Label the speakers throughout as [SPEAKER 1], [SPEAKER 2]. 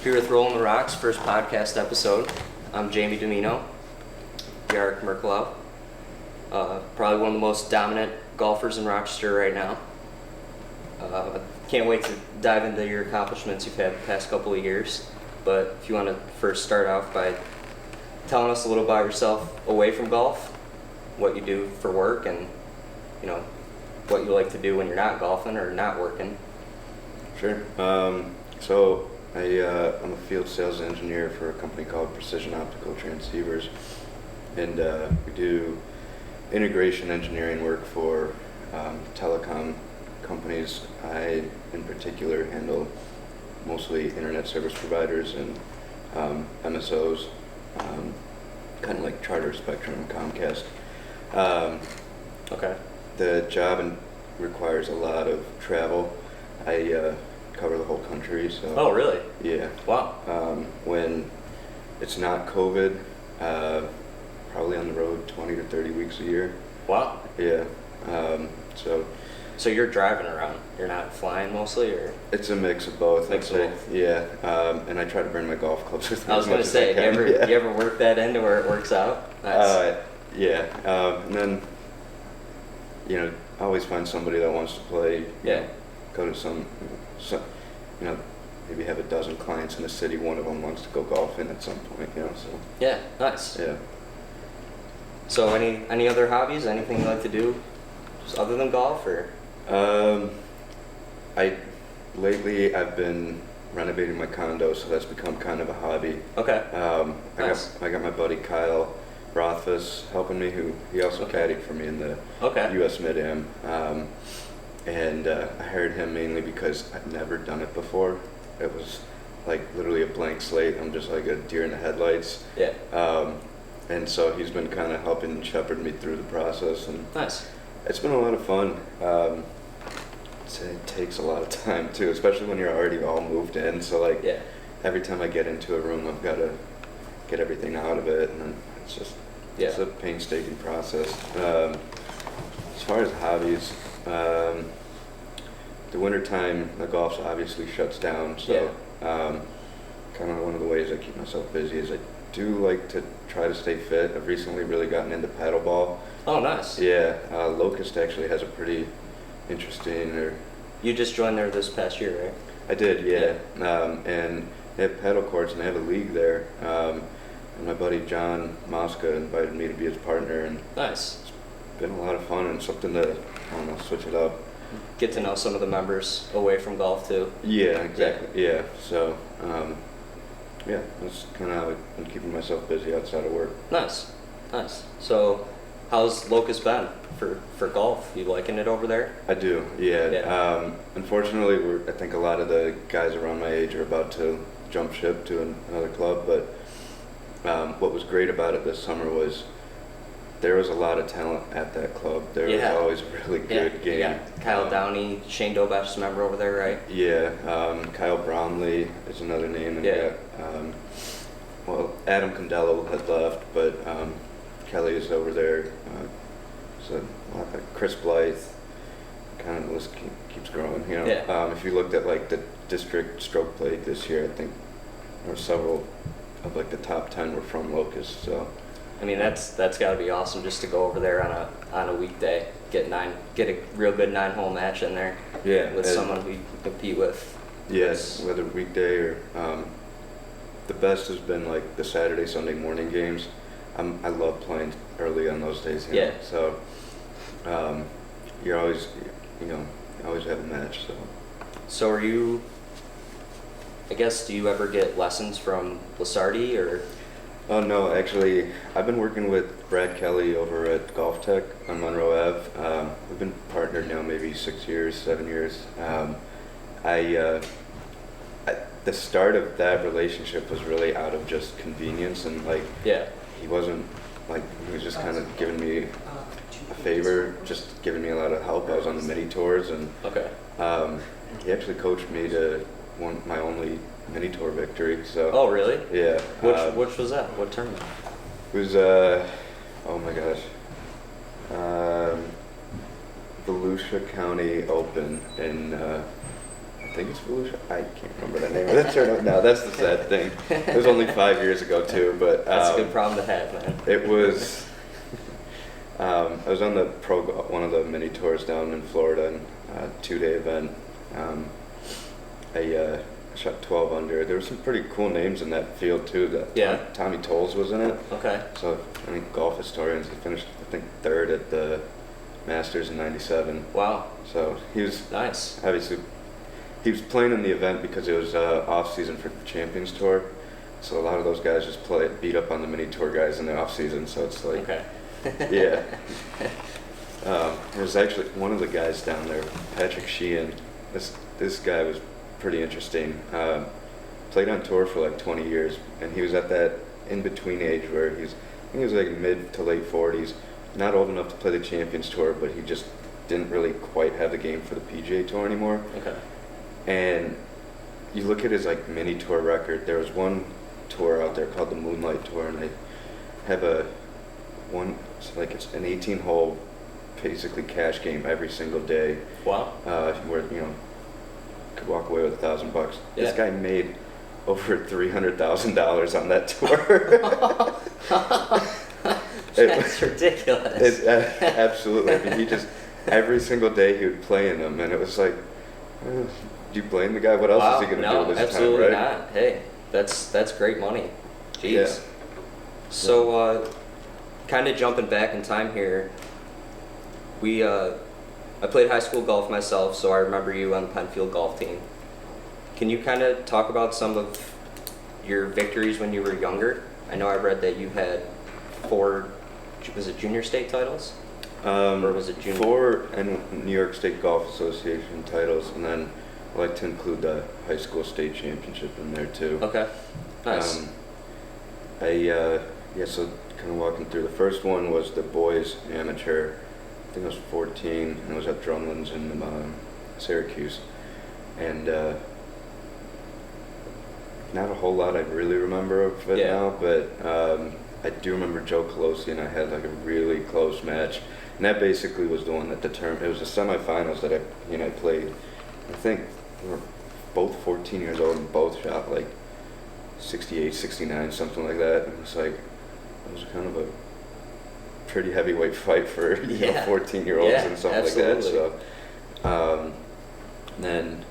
[SPEAKER 1] Here with Rolling the Rocks, first podcast episode. I'm Jamie Domino, Yarik Merkulov, probably one of the most dominant golfers in Rochester right now. Can't wait to dive into your accomplishments you've had the past couple of years. But if you want to first start off by telling us a little about yourself away from golf, what you do for work, and what you like to do when you're not golfing or not working.
[SPEAKER 2] Sure. So I'm a field sales engineer for a company called Precision Optical Transceivers, and we do integration engineering work for telecom companies. I, in particular, handle mostly internet service providers and MSOs, kind of like Charter, Spectrum, and Comcast.
[SPEAKER 1] Okay.
[SPEAKER 2] The job requires a lot of travel. I cover the whole country, so.
[SPEAKER 1] Oh, really?
[SPEAKER 2] Yeah.
[SPEAKER 1] Wow.
[SPEAKER 2] When it's not COVID, probably on the road 20 to 30 weeks a year.
[SPEAKER 1] Wow.
[SPEAKER 2] Yeah.
[SPEAKER 1] So you're driving around. You're not flying mostly, or?
[SPEAKER 2] It's a mix of both.
[SPEAKER 1] Mix
[SPEAKER 2] I'd say.
[SPEAKER 1] of both.
[SPEAKER 2] Yeah. And I try to bring my golf clubs with me.
[SPEAKER 1] I was going to say, you ever work that into where it works out? Nice.
[SPEAKER 2] Yeah. And then, I always find somebody that wants to play.
[SPEAKER 1] Yeah.
[SPEAKER 2] Go to some, maybe have a dozen clients in a city. One of them wants to go golfing at some point, so.
[SPEAKER 1] Yeah, nice.
[SPEAKER 2] Yeah.
[SPEAKER 1] So any other hobbies? Anything you like to do, just other than golf, or?
[SPEAKER 2] Lately I've been renovating my condo, so that's become kind of a hobby.
[SPEAKER 1] Okay.
[SPEAKER 2] Nice. I got my buddy Kyle Rothfuss helping me, he also caddied for me in the U.S. Mid-Am. And I hired him mainly because I'd never done it before. It was like literally a blank slate. I'm just like a deer in the headlights.
[SPEAKER 1] Yeah.
[SPEAKER 2] And so he's been kind of helping shepherd me through the process. And
[SPEAKER 1] nice.
[SPEAKER 2] It's been a lot of fun. It takes a lot of time too, especially when you're already all moved in. So every time I get into a room, I've got to get everything out of it, and it's just it's a painstaking process. As far as hobbies. The wintertime, the golf obviously shuts down, so kind of one of the ways I keep myself busy is I do like to try to stay fit. I've recently really gotten into paddleball.
[SPEAKER 1] Oh, nice.
[SPEAKER 2] Yeah, Locust actually has a pretty interesting.
[SPEAKER 1] You just joined there this past year, right?
[SPEAKER 2] I did, yeah. And they have paddle courts and they have a league there. And my buddy John Mosca invited me to be his partner, and
[SPEAKER 1] nice.
[SPEAKER 2] It's been a lot of fun and something to switch it up.
[SPEAKER 1] Get to know some of the members away from golf too.
[SPEAKER 2] Yeah, exactly. Yeah. So, that's kind of how I've been keeping myself busy outside of work.
[SPEAKER 1] Nice. So, how's Locust been for golf? You liking it over there?
[SPEAKER 2] I do. Yeah. Unfortunately, I think a lot of the guys around my age are about to jump ship to another club. But what was great about it this summer was there was a lot of talent at that club. There was always a really good game.
[SPEAKER 1] Yeah, Kyle Downey, Shane Dobash's member over there, right?
[SPEAKER 2] Yeah, Kyle Bromley is another name. And Adam Condello had left, but Kelly is over there. So Chris Blythe, kind of the list keeps growing. If you looked at the district stroke play this year, I think there were several of the top 10 were from Locust. So.
[SPEAKER 1] I mean, that's got to be awesome just to go over there on a weekday, get a real good 9-hole match in there.
[SPEAKER 2] Yeah,
[SPEAKER 1] with someone who you can compete with.
[SPEAKER 2] Yes, whether weekday or the best has been the Saturday, Sunday morning games. I love playing early on those days.
[SPEAKER 1] Yeah.
[SPEAKER 2] So you're always you always have a match.
[SPEAKER 1] So are you? I guess, do you ever get lessons from Lasardi or?
[SPEAKER 2] Oh no, actually, I've been working with Brad Kelly over at Golf Tech on Monroe Ave. We've been partnered now maybe 6 years, 7 years. The start of that relationship was really out of just convenience, and he wasn't he was just kind of giving me a favor, just giving me a lot of help. I was on the mini tours, and he actually coached me to my only mini tour victory. So.
[SPEAKER 1] Oh, really?
[SPEAKER 2] Yeah.
[SPEAKER 1] Which was that? What tournament?
[SPEAKER 2] It was oh my gosh, Volusia County Open in I I think it's Foolish. I can't remember the name of the tournament. No, that's the sad thing. It was only 5 years ago too, but
[SPEAKER 1] That's a good problem to have, man.
[SPEAKER 2] it was. I was on the one of the mini tours down in Florida, and 2-day event. I shot 12 under. There were some pretty cool names in that field too. Tommy Tolles was in it.
[SPEAKER 1] Okay.
[SPEAKER 2] So I think golf historians, he finished I think 3rd at the Masters in '97.
[SPEAKER 1] Wow.
[SPEAKER 2] So he was
[SPEAKER 1] Nice.
[SPEAKER 2] obviously he was playing in the event because it was off season for the Champions Tour. So a lot of those guys just beat up on the mini tour guys in the off season. So it's like,
[SPEAKER 1] Okay.
[SPEAKER 2] yeah. There's actually one of the guys down there, Patrick Sheehan. This guy was pretty interesting. Played on tour for like 20 years, and he was at that in between age where I think he was like mid to late 40s. Not old enough to play the Champions Tour, but he just didn't really quite have the game for the PGA Tour anymore.
[SPEAKER 1] Okay.
[SPEAKER 2] And you look at his like mini tour record. There was one tour out there called the Moonlight Tour, and they have it's an 18-hole basically cash game every single day.
[SPEAKER 1] Wow.
[SPEAKER 2] Where could walk away with $1,000.
[SPEAKER 1] Yeah.
[SPEAKER 2] This guy made over $300,000 on that tour.
[SPEAKER 1] That's ridiculous.
[SPEAKER 2] Absolutely. I mean, he just every single day he would play in them, and it was like, do you blame the guy? What else is he going to do with his
[SPEAKER 1] absolutely
[SPEAKER 2] time, right?
[SPEAKER 1] not. Hey, that's great money. Jeez.
[SPEAKER 2] Yeah.
[SPEAKER 1] So, kind of jumping back in time here, I played high school golf myself, so I remember you on the Penfield golf team. Can you kind of talk about some of your victories when you were younger? I know I read that you had 4, was it junior state titles? Or was it junior? 4
[SPEAKER 2] New York State Golf Association titles, and then I like to include the high school state championship in there too.
[SPEAKER 1] Okay, nice.
[SPEAKER 2] So kind of walking through, the first one was the boys amateur. I think I was 14, and it was at Drumlins in Syracuse. And not a whole lot I really remember of it now, but I do remember Joe Colosi and I had like a really close match. And that basically was the one that determined, it was the semifinals that I played. I think we were both 14 years old and both shot like 68, 69, something like that. And it's like, it was kind of a pretty heavyweight fight for 14-year-olds and something
[SPEAKER 1] absolutely.
[SPEAKER 2] like that. So then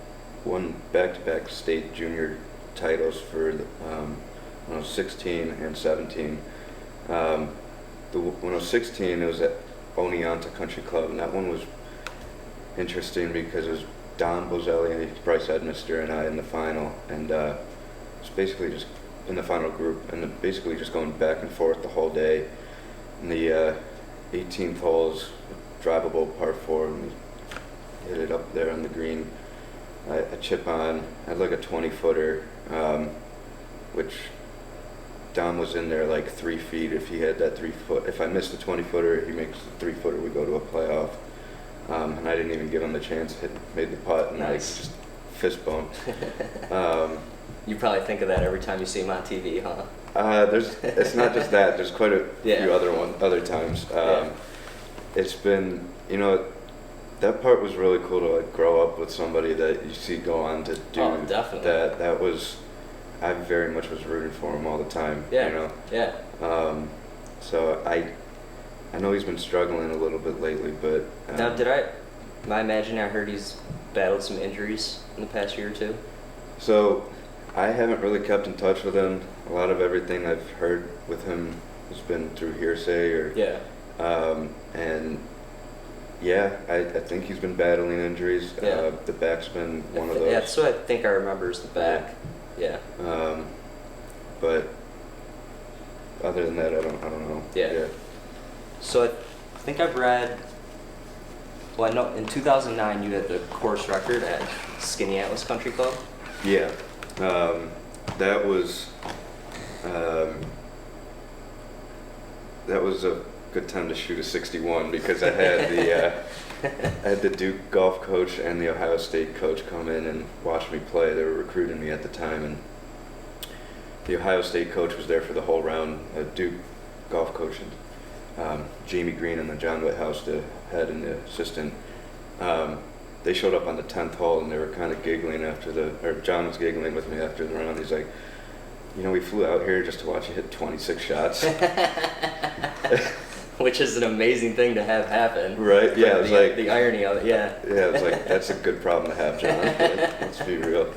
[SPEAKER 2] won back-to-back state junior titles for when I was 16 and 17. When I was 16, it was at Oneonta Country Club, and that one was interesting because it was Don Bozelli, Bryce Edmister, and I in the final, and it was basically just in the final group, and basically just going back and forth the whole day. And the 18th hole is drivable par 4, and we hit it up there on the green. I chip on, I had like a 20-footer, which Dom was in there like 3 feet. If he had that 3-foot, if I missed the 20-footer, he makes the 3-footer, we go to a playoff. And I didn't even give him the chance, made the putt, and
[SPEAKER 1] nice.
[SPEAKER 2] just fist bumped.
[SPEAKER 1] You probably think of that every time you see him on TV, huh?
[SPEAKER 2] It's not just that. There's quite a few other times. It's been, that part was really cool to like grow up with somebody that you see go on to do
[SPEAKER 1] definitely.
[SPEAKER 2] That was, I very much was rooting for him all the time.
[SPEAKER 1] Yeah. Yeah.
[SPEAKER 2] So I know he's been struggling a little bit lately, but
[SPEAKER 1] now am I imagining I heard he's battled some injuries in the past year or two?
[SPEAKER 2] So I haven't really kept in touch with him. A lot of everything I've heard with him has been through hearsay I think he's been battling injuries. The back's been one of those.
[SPEAKER 1] Yeah, that's what I think I remember is the back. Yeah.
[SPEAKER 2] But other than that, I don't know.
[SPEAKER 1] Yeah. So I think I've read. Well, I know in 2009 you had the course record at Skinny Atlas Country Club.
[SPEAKER 2] Yeah. That was a good time to shoot a 61 because I had the Duke golf coach and the Ohio State coach come in and watch me play. They were recruiting me at the time, and the Ohio State coach was there for the whole round. Duke golf coach and Jamie Green and the John Whithouse, the head and the assistant. they showed up on the 10th hole and they were kind of giggling or John was giggling with me after the round. He's like, we flew out here just to watch you hit 26 shots.
[SPEAKER 1] Which is an amazing thing to have happen.
[SPEAKER 2] Right, yeah. It was like
[SPEAKER 1] the irony of it, yeah.
[SPEAKER 2] Yeah, it was like, that's a good problem to have, John. Let's be real.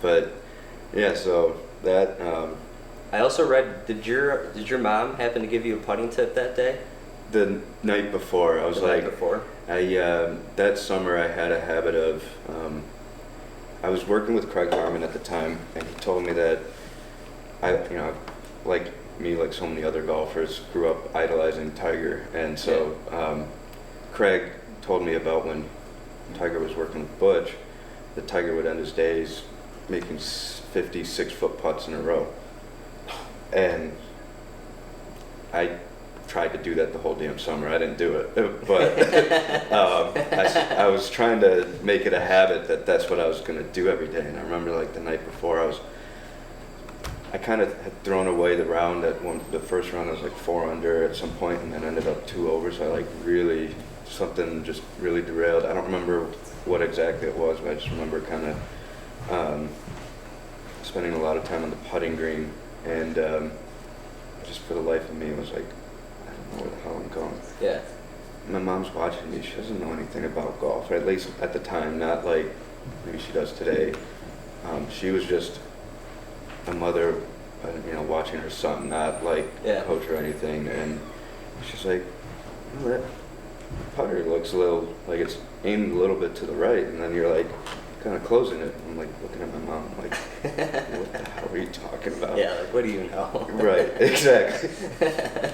[SPEAKER 2] But yeah, so that.
[SPEAKER 1] I also read, did your mom happen to give you a putting tip that day?
[SPEAKER 2] The night before, I was like,
[SPEAKER 1] night before?
[SPEAKER 2] that summer I had a habit of, I was working with Craig Harmon at the time, and he told me that like so many other golfers, grew up idolizing Tiger, and so Craig told me about when Tiger was working with Butch, that Tiger would end his days making 56-foot putts in a row, and I tried to do that the whole damn summer. I didn't do it, but I was trying to make it a habit that's what I was going to do every day. And I remember like the night before, I kind of had thrown away the round the first round I was like 4 under at some point, and then ended up 2 over. So something just really derailed. I don't remember what exactly it was, but I just remember kind of spending a lot of time on the putting green, and just for the life of me, it was like, I don't know where the hell I'm going.
[SPEAKER 1] Yeah.
[SPEAKER 2] My mom's watching me. She doesn't know anything about golf, or at least at the time, not like maybe she does today. She was just a mother, watching her son, not like a coach or anything. And she's like, that putter looks a little like it's aimed a little bit to the right, and then you're like kind of closing it. I'm like looking at my mom, like, what the hell are you talking about?
[SPEAKER 1] Yeah, like, what do you know?
[SPEAKER 2] Right, exactly.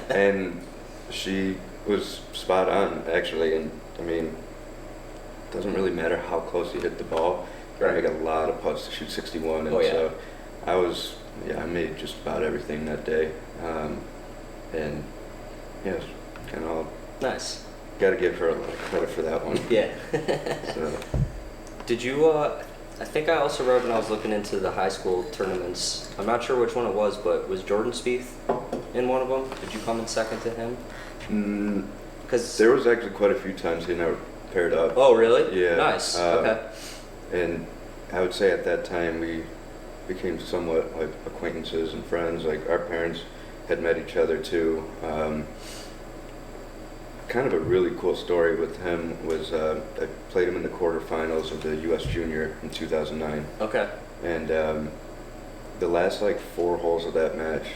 [SPEAKER 2] And she was spot on, actually. And I mean, it doesn't really matter how close you hit the ball. I make a lot of putts to shoot 61, and so I made just about everything that day. And yeah, kind of all
[SPEAKER 1] nice.
[SPEAKER 2] Got to give her a lot of credit for that one.
[SPEAKER 1] Yeah.
[SPEAKER 2] So.
[SPEAKER 1] Did you, I think I also read when I was looking into the high school tournaments, I'm not sure which one it was, but was Jordan Spieth in one of them? Did you come in second to him? Because
[SPEAKER 2] there was actually quite a few times he never paired up.
[SPEAKER 1] Oh, really?
[SPEAKER 2] Yeah.
[SPEAKER 1] Nice. Okay.
[SPEAKER 2] And I would say at that time we became somewhat like acquaintances and friends. Like our parents had met each other too. Kind of a really cool story with him was I played him in the quarterfinals of the U.S. Junior in 2009.
[SPEAKER 1] Okay.
[SPEAKER 2] And the last 4 holes of that match,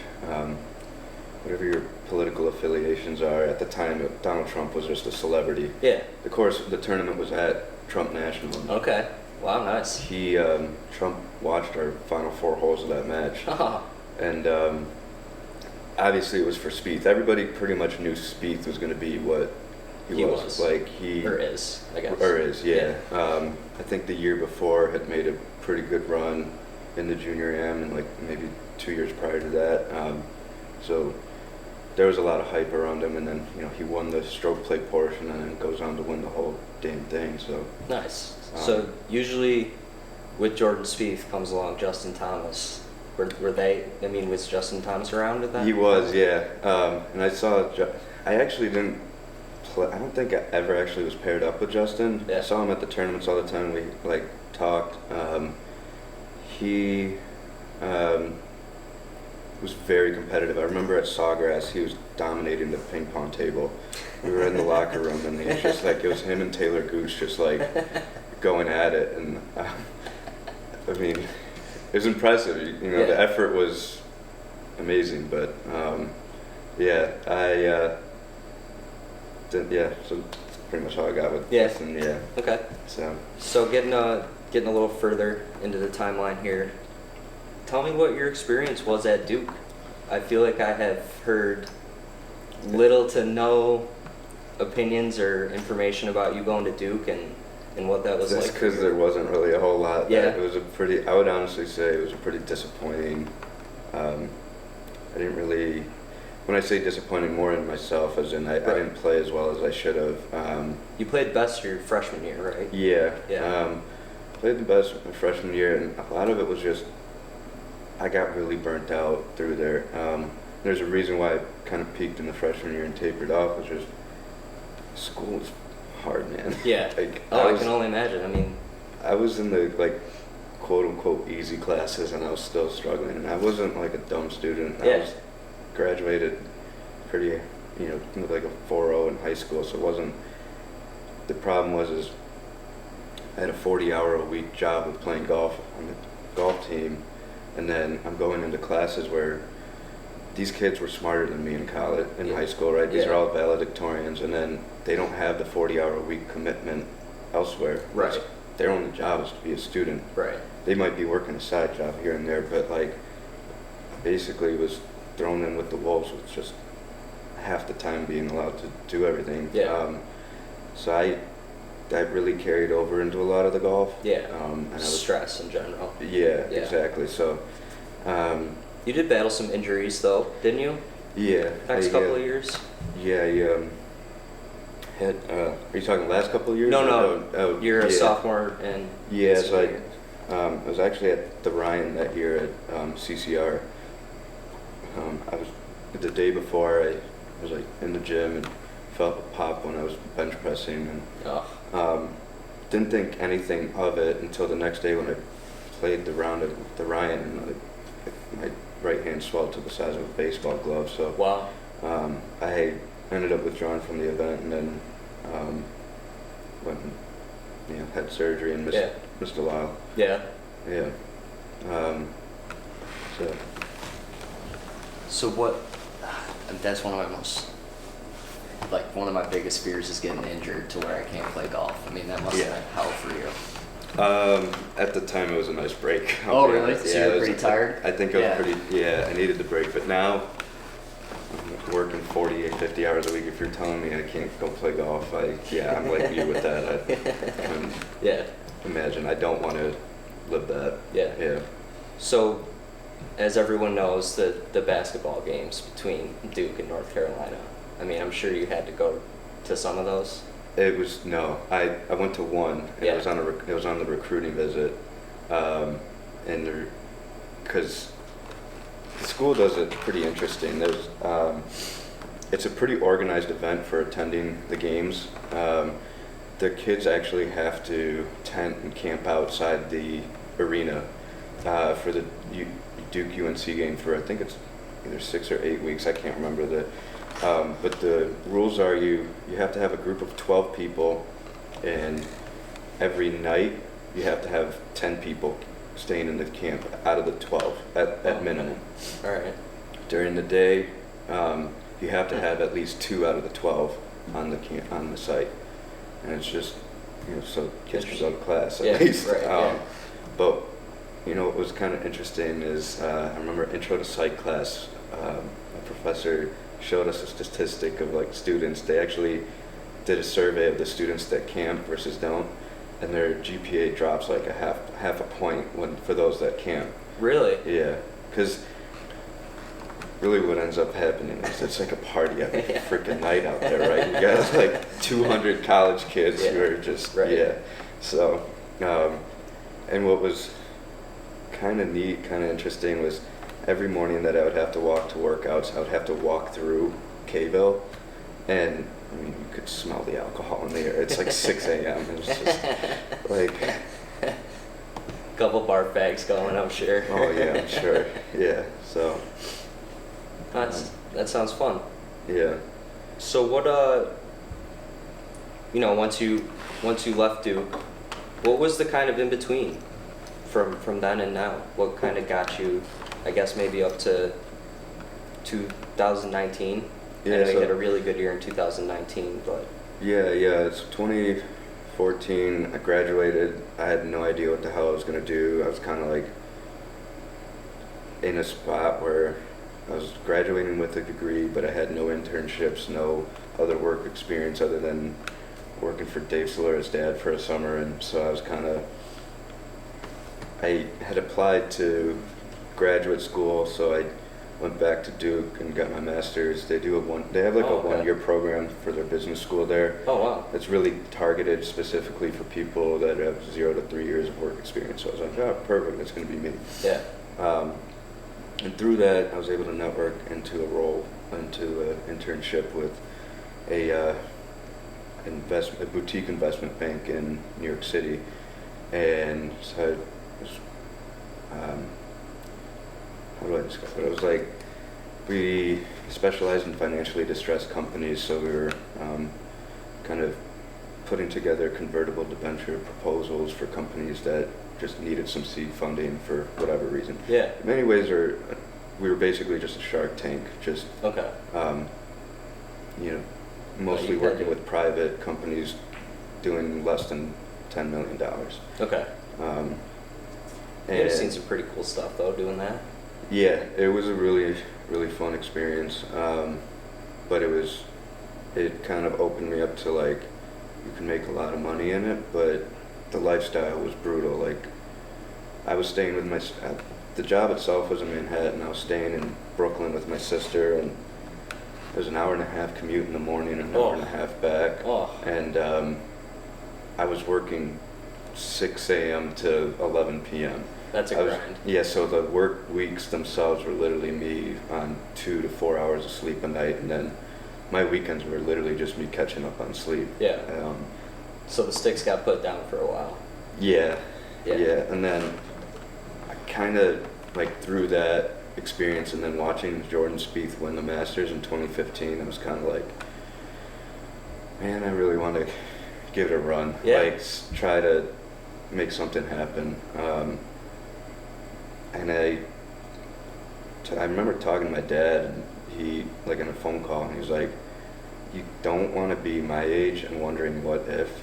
[SPEAKER 2] whatever your political affiliations are, at the time Donald Trump was just a celebrity.
[SPEAKER 1] Yeah.
[SPEAKER 2] Of course, the tournament was at Trump National.
[SPEAKER 1] Okay. Wow, nice.
[SPEAKER 2] Trump watched our final 4 holes of that match. And obviously it was for Spieth. Everybody pretty much knew Spieth was going to be what he was. Like
[SPEAKER 1] or is, I guess.
[SPEAKER 2] Or is, yeah. I think the year before had made a pretty good run in the Junior Am, and maybe 2 years prior to that. So there was a lot of hype around him, and then he won the stroke play portion, and then goes on to win the whole damn thing. So
[SPEAKER 1] nice. So usually with Jordan Spieth comes along Justin Thomas. Were they? I mean, was Justin Thomas around at that?
[SPEAKER 2] He was, yeah. And I saw. I actually didn't play. I don't think I ever actually was paired up with Justin.
[SPEAKER 1] Yeah.
[SPEAKER 2] I saw him at the tournaments all the time. We talked. He was very competitive. I remember at Sawgrass, he was dominating the ping pong table. We were in the locker room, and he was just it was him and Taylor Gooch just going at it, and I mean. It was impressive. The effort was amazing, but so that's pretty much all I got with Justin. Yeah.
[SPEAKER 1] Okay. So getting a little further into the timeline here, tell me what your experience was at Duke. I feel like I have heard little to no opinions or information about you going to Duke and what that was like.
[SPEAKER 2] That's because there wasn't really a whole lot.
[SPEAKER 1] Yeah.
[SPEAKER 2] It was I would honestly say it was a pretty disappointing. I didn't really, when I say disappointing, more in myself, as in I didn't play as well as I should have.
[SPEAKER 1] You played best your freshman year, right?
[SPEAKER 2] Yeah.
[SPEAKER 1] Yeah.
[SPEAKER 2] Played the best my freshman year, and a lot of it was just, I got really burnt out through there. There's a reason why I kind of peaked in the freshman year and tapered off, was just school was hard, man.
[SPEAKER 1] Yeah.
[SPEAKER 2] Like,
[SPEAKER 1] I can only imagine. I mean,
[SPEAKER 2] I was in the like quote unquote easy classes, and I was still struggling. And I wasn't like a dumb student. I was graduated pretty, with like a 4.0 in high school, so it wasn't. The problem was is I had a 40-hour-a-week job of playing golf on the golf team, and then I'm going into classes where these kids were smarter than me in college, in high school, right? These are all valedictorians, and then they don't have the 40-hour-a-week commitment elsewhere.
[SPEAKER 1] Right.
[SPEAKER 2] Their only job is to be a student.
[SPEAKER 1] Right.
[SPEAKER 2] They might be working a side job here and there, but like basically was thrown in with the wolves with just half the time being allowed to do everything.
[SPEAKER 1] Yeah.
[SPEAKER 2] So that really carried over into a lot of the golf.
[SPEAKER 1] Yeah.
[SPEAKER 2] And I was,
[SPEAKER 1] stress in general.
[SPEAKER 2] Yeah, exactly. So.
[SPEAKER 1] You did battle some injuries though, didn't you?
[SPEAKER 2] Yeah.
[SPEAKER 1] Next couple of years.
[SPEAKER 2] Yeah. Had. Are you talking last couple of years?
[SPEAKER 1] No. You're a sophomore and.
[SPEAKER 2] Yeah. So I was actually at the Ryan that year at CCR. I was the day before. I was like in the gym and felt a pop when I was bench pressing, and didn't think anything of it until the next day when I played the round at the Ryan, and my right hand swelled to the size of a baseball glove. So
[SPEAKER 1] wow.
[SPEAKER 2] I ended up withdrawing from the event, and then went and, had surgery and missed a while.
[SPEAKER 1] Yeah.
[SPEAKER 2] Yeah.
[SPEAKER 1] So what? That's one of my biggest fears is getting injured to where I can't play golf. I mean, that must have been hell for you.
[SPEAKER 2] At the time, it was a nice break.
[SPEAKER 1] Oh, really? So you were pretty tired?
[SPEAKER 2] I think I was pretty, I needed the break. But now, I'm working 40, 50 hours a week. If you're telling me I can't go play golf, I'm like you with that. I couldn't imagine. I don't want to live that. Yeah.
[SPEAKER 1] So, as everyone knows, the basketball games between Duke and North Carolina, I mean, I'm sure you had to go to some of those.
[SPEAKER 2] It was I went to one. And it was on the recruiting visit, and because the school does it pretty interesting. There's it's a pretty organized event for attending the games. The kids actually have to tent and camp outside the arena for the Duke UNC game for I think it's either 6 or 8 weeks. I can't remember but the rules are you have to have a group of 12 people, and every night you have to have 10 people staying in the camp out of the 12 at minimum.
[SPEAKER 1] All right.
[SPEAKER 2] During the day, you have to have at least 2 out of the 12 on the site, and it's just so kids can go to class at least.
[SPEAKER 1] Right,
[SPEAKER 2] But what was kind of interesting is I remember intro to psych class, a professor showed us a statistic of like students. They actually did a survey of the students that camp versus don't, and their GPA drops like a half a point for those that camp.
[SPEAKER 1] Really?
[SPEAKER 2] Yeah, because really what ends up happening is it's like a party every freaking night out there, right? You got like 200 college kids who are just So, and what was kind of neat, kind of interesting was every morning that I would have to walk to workouts, I would have to walk through K-ville, and I mean, you could smell the alcohol in the air. It's like 6 a.m. It's just like
[SPEAKER 1] couple bar bags going, I'm sure.
[SPEAKER 2] Oh yeah, I'm sure. Yeah. So
[SPEAKER 1] that sounds fun.
[SPEAKER 2] Yeah.
[SPEAKER 1] So what once you left Duke, what was the kind of in between from then and now? What kind of got you, I guess, maybe up to 2019?
[SPEAKER 2] Yeah,
[SPEAKER 1] I know you had a really good year in 2019, but...
[SPEAKER 2] Yeah, it's 2014, I graduated. I had no idea what the hell I was going to do. I was kind of like in a spot where I was graduating with a degree, but I had no internships, no other work experience other than working for Dave Solera's dad for a summer, and so I was I had applied to graduate school, so I went back to Duke and got my master's. They have like a 1-year program for their business school there.
[SPEAKER 1] Oh wow.
[SPEAKER 2] It's really targeted specifically for people that have 0 to 3 years of work experience. So I was like, oh, perfect, that's going to be me.
[SPEAKER 1] Yeah.
[SPEAKER 2] And through that, I was able to network into an internship with a a boutique investment bank in New York City, and so I was, how do I describe it? It was like we specialized in financially distressed companies, so we were kind of putting together convertible debenture proposals for companies that just needed some seed funding for whatever reason.
[SPEAKER 1] Yeah.
[SPEAKER 2] In many ways, we were basically just a Shark Tank, just
[SPEAKER 1] Okay.
[SPEAKER 2] you know, mostly working with private companies doing less than $10 million.
[SPEAKER 1] Okay.
[SPEAKER 2] And
[SPEAKER 1] You've seen some pretty cool stuff though doing that.
[SPEAKER 2] yeah, it was a really, really fun experience. But it kind of opened me up to like, you can make a lot of money in it, but the lifestyle was brutal. Like, I was staying with the job itself was in Manhattan. I was staying in Brooklyn with my sister, and it was an hour and a half commute in the morning and an hour and a half back.
[SPEAKER 1] Oh.
[SPEAKER 2] And I was working 6 a.m. to 11 p.m.
[SPEAKER 1] That's a grind.
[SPEAKER 2] Yeah, so the work weeks themselves were literally me on 2 to 4 hours of sleep a night, and then my weekends were literally just me catching up on sleep.
[SPEAKER 1] Yeah. So the sticks got put down for a while.
[SPEAKER 2] Yeah.
[SPEAKER 1] Yeah.
[SPEAKER 2] Yeah, and then I kind of like through that experience and then watching Jordan Spieth win the Masters in 2015, I was kind of like, man, I really want to give it a run.
[SPEAKER 1] Yeah.
[SPEAKER 2] Like, try to make something happen. And I remember talking to my dad, and he, like in a phone call, and he was like, you don't want to be my age and wondering what if.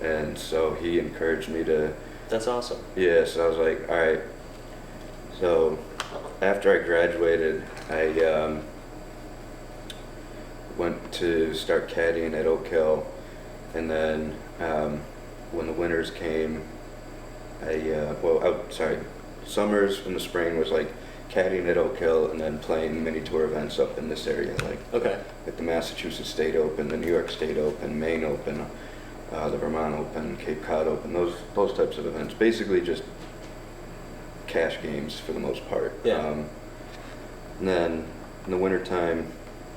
[SPEAKER 2] And so he encouraged me to.
[SPEAKER 1] That's awesome.
[SPEAKER 2] Yeah, so I was like, all right. So after I graduated, I went to start caddying at Oak Hill, and then when the winters came, summers in the spring was like caddying at Oak Hill and then playing mini tour events up in this area, like the Massachusetts State Open, the New York State Open, Maine Open, the Vermont Open, Cape Cod Open, those types of events. Basically just cash games for the most part.
[SPEAKER 1] Yeah.
[SPEAKER 2] And then in the wintertime,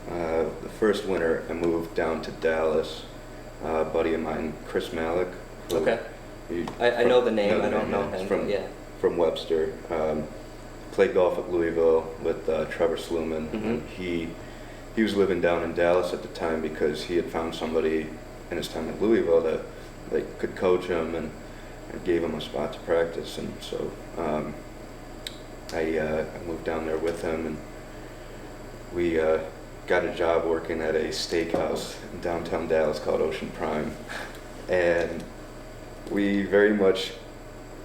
[SPEAKER 2] the first winter I moved down to Dallas. A buddy of mine, Chris Malik.
[SPEAKER 1] Okay. I know the name, I don't know him.
[SPEAKER 2] From Webster. Played golf at Louisville with Trevor Sluman.
[SPEAKER 1] Mm-hmm.
[SPEAKER 2] He was living down in Dallas at the time because he had found somebody in his time at Louisville that like could coach him and gave him a spot to practice. And so I moved down there with him, and we got a job working at a steakhouse in downtown Dallas called Ocean Prime, and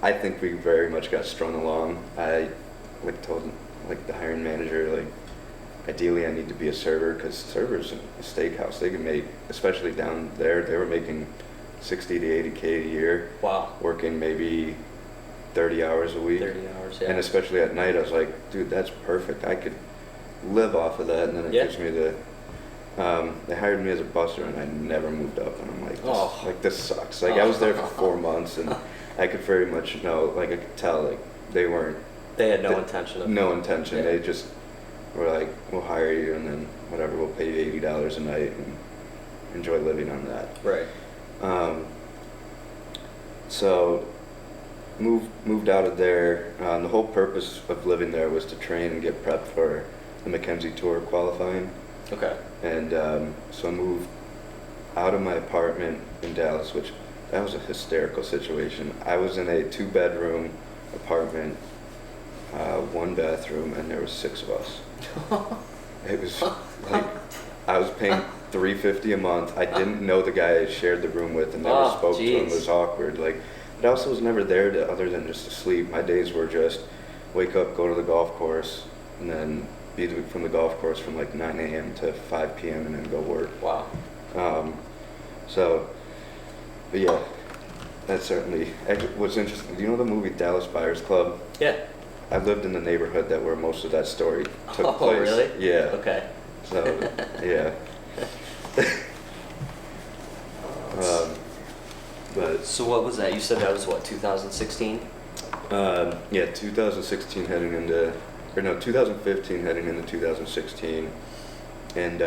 [SPEAKER 2] I think we very much got strung along. I told the hiring manager, like, ideally I need to be a server, because servers in a steakhouse, they can make, especially down there, they were making 60 to 80K a year.
[SPEAKER 1] Wow.
[SPEAKER 2] Working maybe 30 hours a week.
[SPEAKER 1] 30 hours, yeah.
[SPEAKER 2] And especially at night, I was like, dude, that's perfect. I could live off of that, and then it gives me the. They hired me as a busser, and I never moved up. And I'm like, this sucks. Like, I was there for 4 months, and I could very much know, like, I could tell, like, they weren't.
[SPEAKER 1] They had no intention of.
[SPEAKER 2] No intention.
[SPEAKER 1] Yeah.
[SPEAKER 2] They just were like, we'll hire you, and then whatever, we'll pay you $80 a night, and enjoy living on that.
[SPEAKER 1] Right.
[SPEAKER 2] So moved out of there. The whole purpose of living there was to train and get prepped for the Mackenzie Tour qualifying.
[SPEAKER 1] Okay.
[SPEAKER 2] And so I moved out of my apartment in Dallas, which that was a hysterical situation. I was in a 2-bedroom apartment, 1 bathroom, and there were 6 of us. It was like I was paying $350 a month. I didn't know the guy I shared the room with, and never spoke to him. It was awkward. Like, but I also was never there other than just to sleep. My days were just wake up, go to the golf course, and then be from the golf course from like 9 a.m. to 5 p.m. and then go work.
[SPEAKER 1] Wow.
[SPEAKER 2] But yeah, that certainly was interesting. Do you know the movie Dallas Buyers Club?
[SPEAKER 1] Yeah.
[SPEAKER 2] I lived in the neighborhood where most of that story took place.
[SPEAKER 1] Oh, really?
[SPEAKER 2] Yeah.
[SPEAKER 1] Okay.
[SPEAKER 2] So, yeah. But
[SPEAKER 1] so what was that? You said that was what, 2016?
[SPEAKER 2] Yeah, 2016 heading into, 2015 heading into 2016, and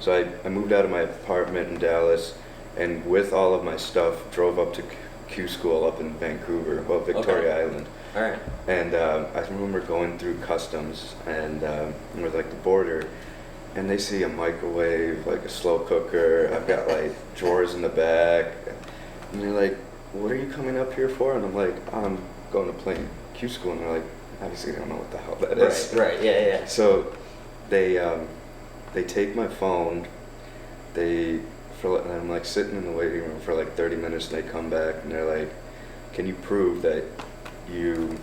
[SPEAKER 2] So I moved out of my apartment in Dallas, and with all of my stuff, drove up to Q School up in Vancouver, well, Victoria Island.
[SPEAKER 1] All right.
[SPEAKER 2] And I remember going through customs and with like the border, and they see a microwave, like a slow cooker. I've got like drawers in the back, and they're like, "What are you coming up here for?" And I'm like, "I'm going to play Q School," and they're like, "Obviously, they don't know what the hell that is."
[SPEAKER 1] Right. Yeah.
[SPEAKER 2] So they take my phone. And I'm like sitting in the waiting room for like 30 minutes, and they come back and they're like, "Can you prove that you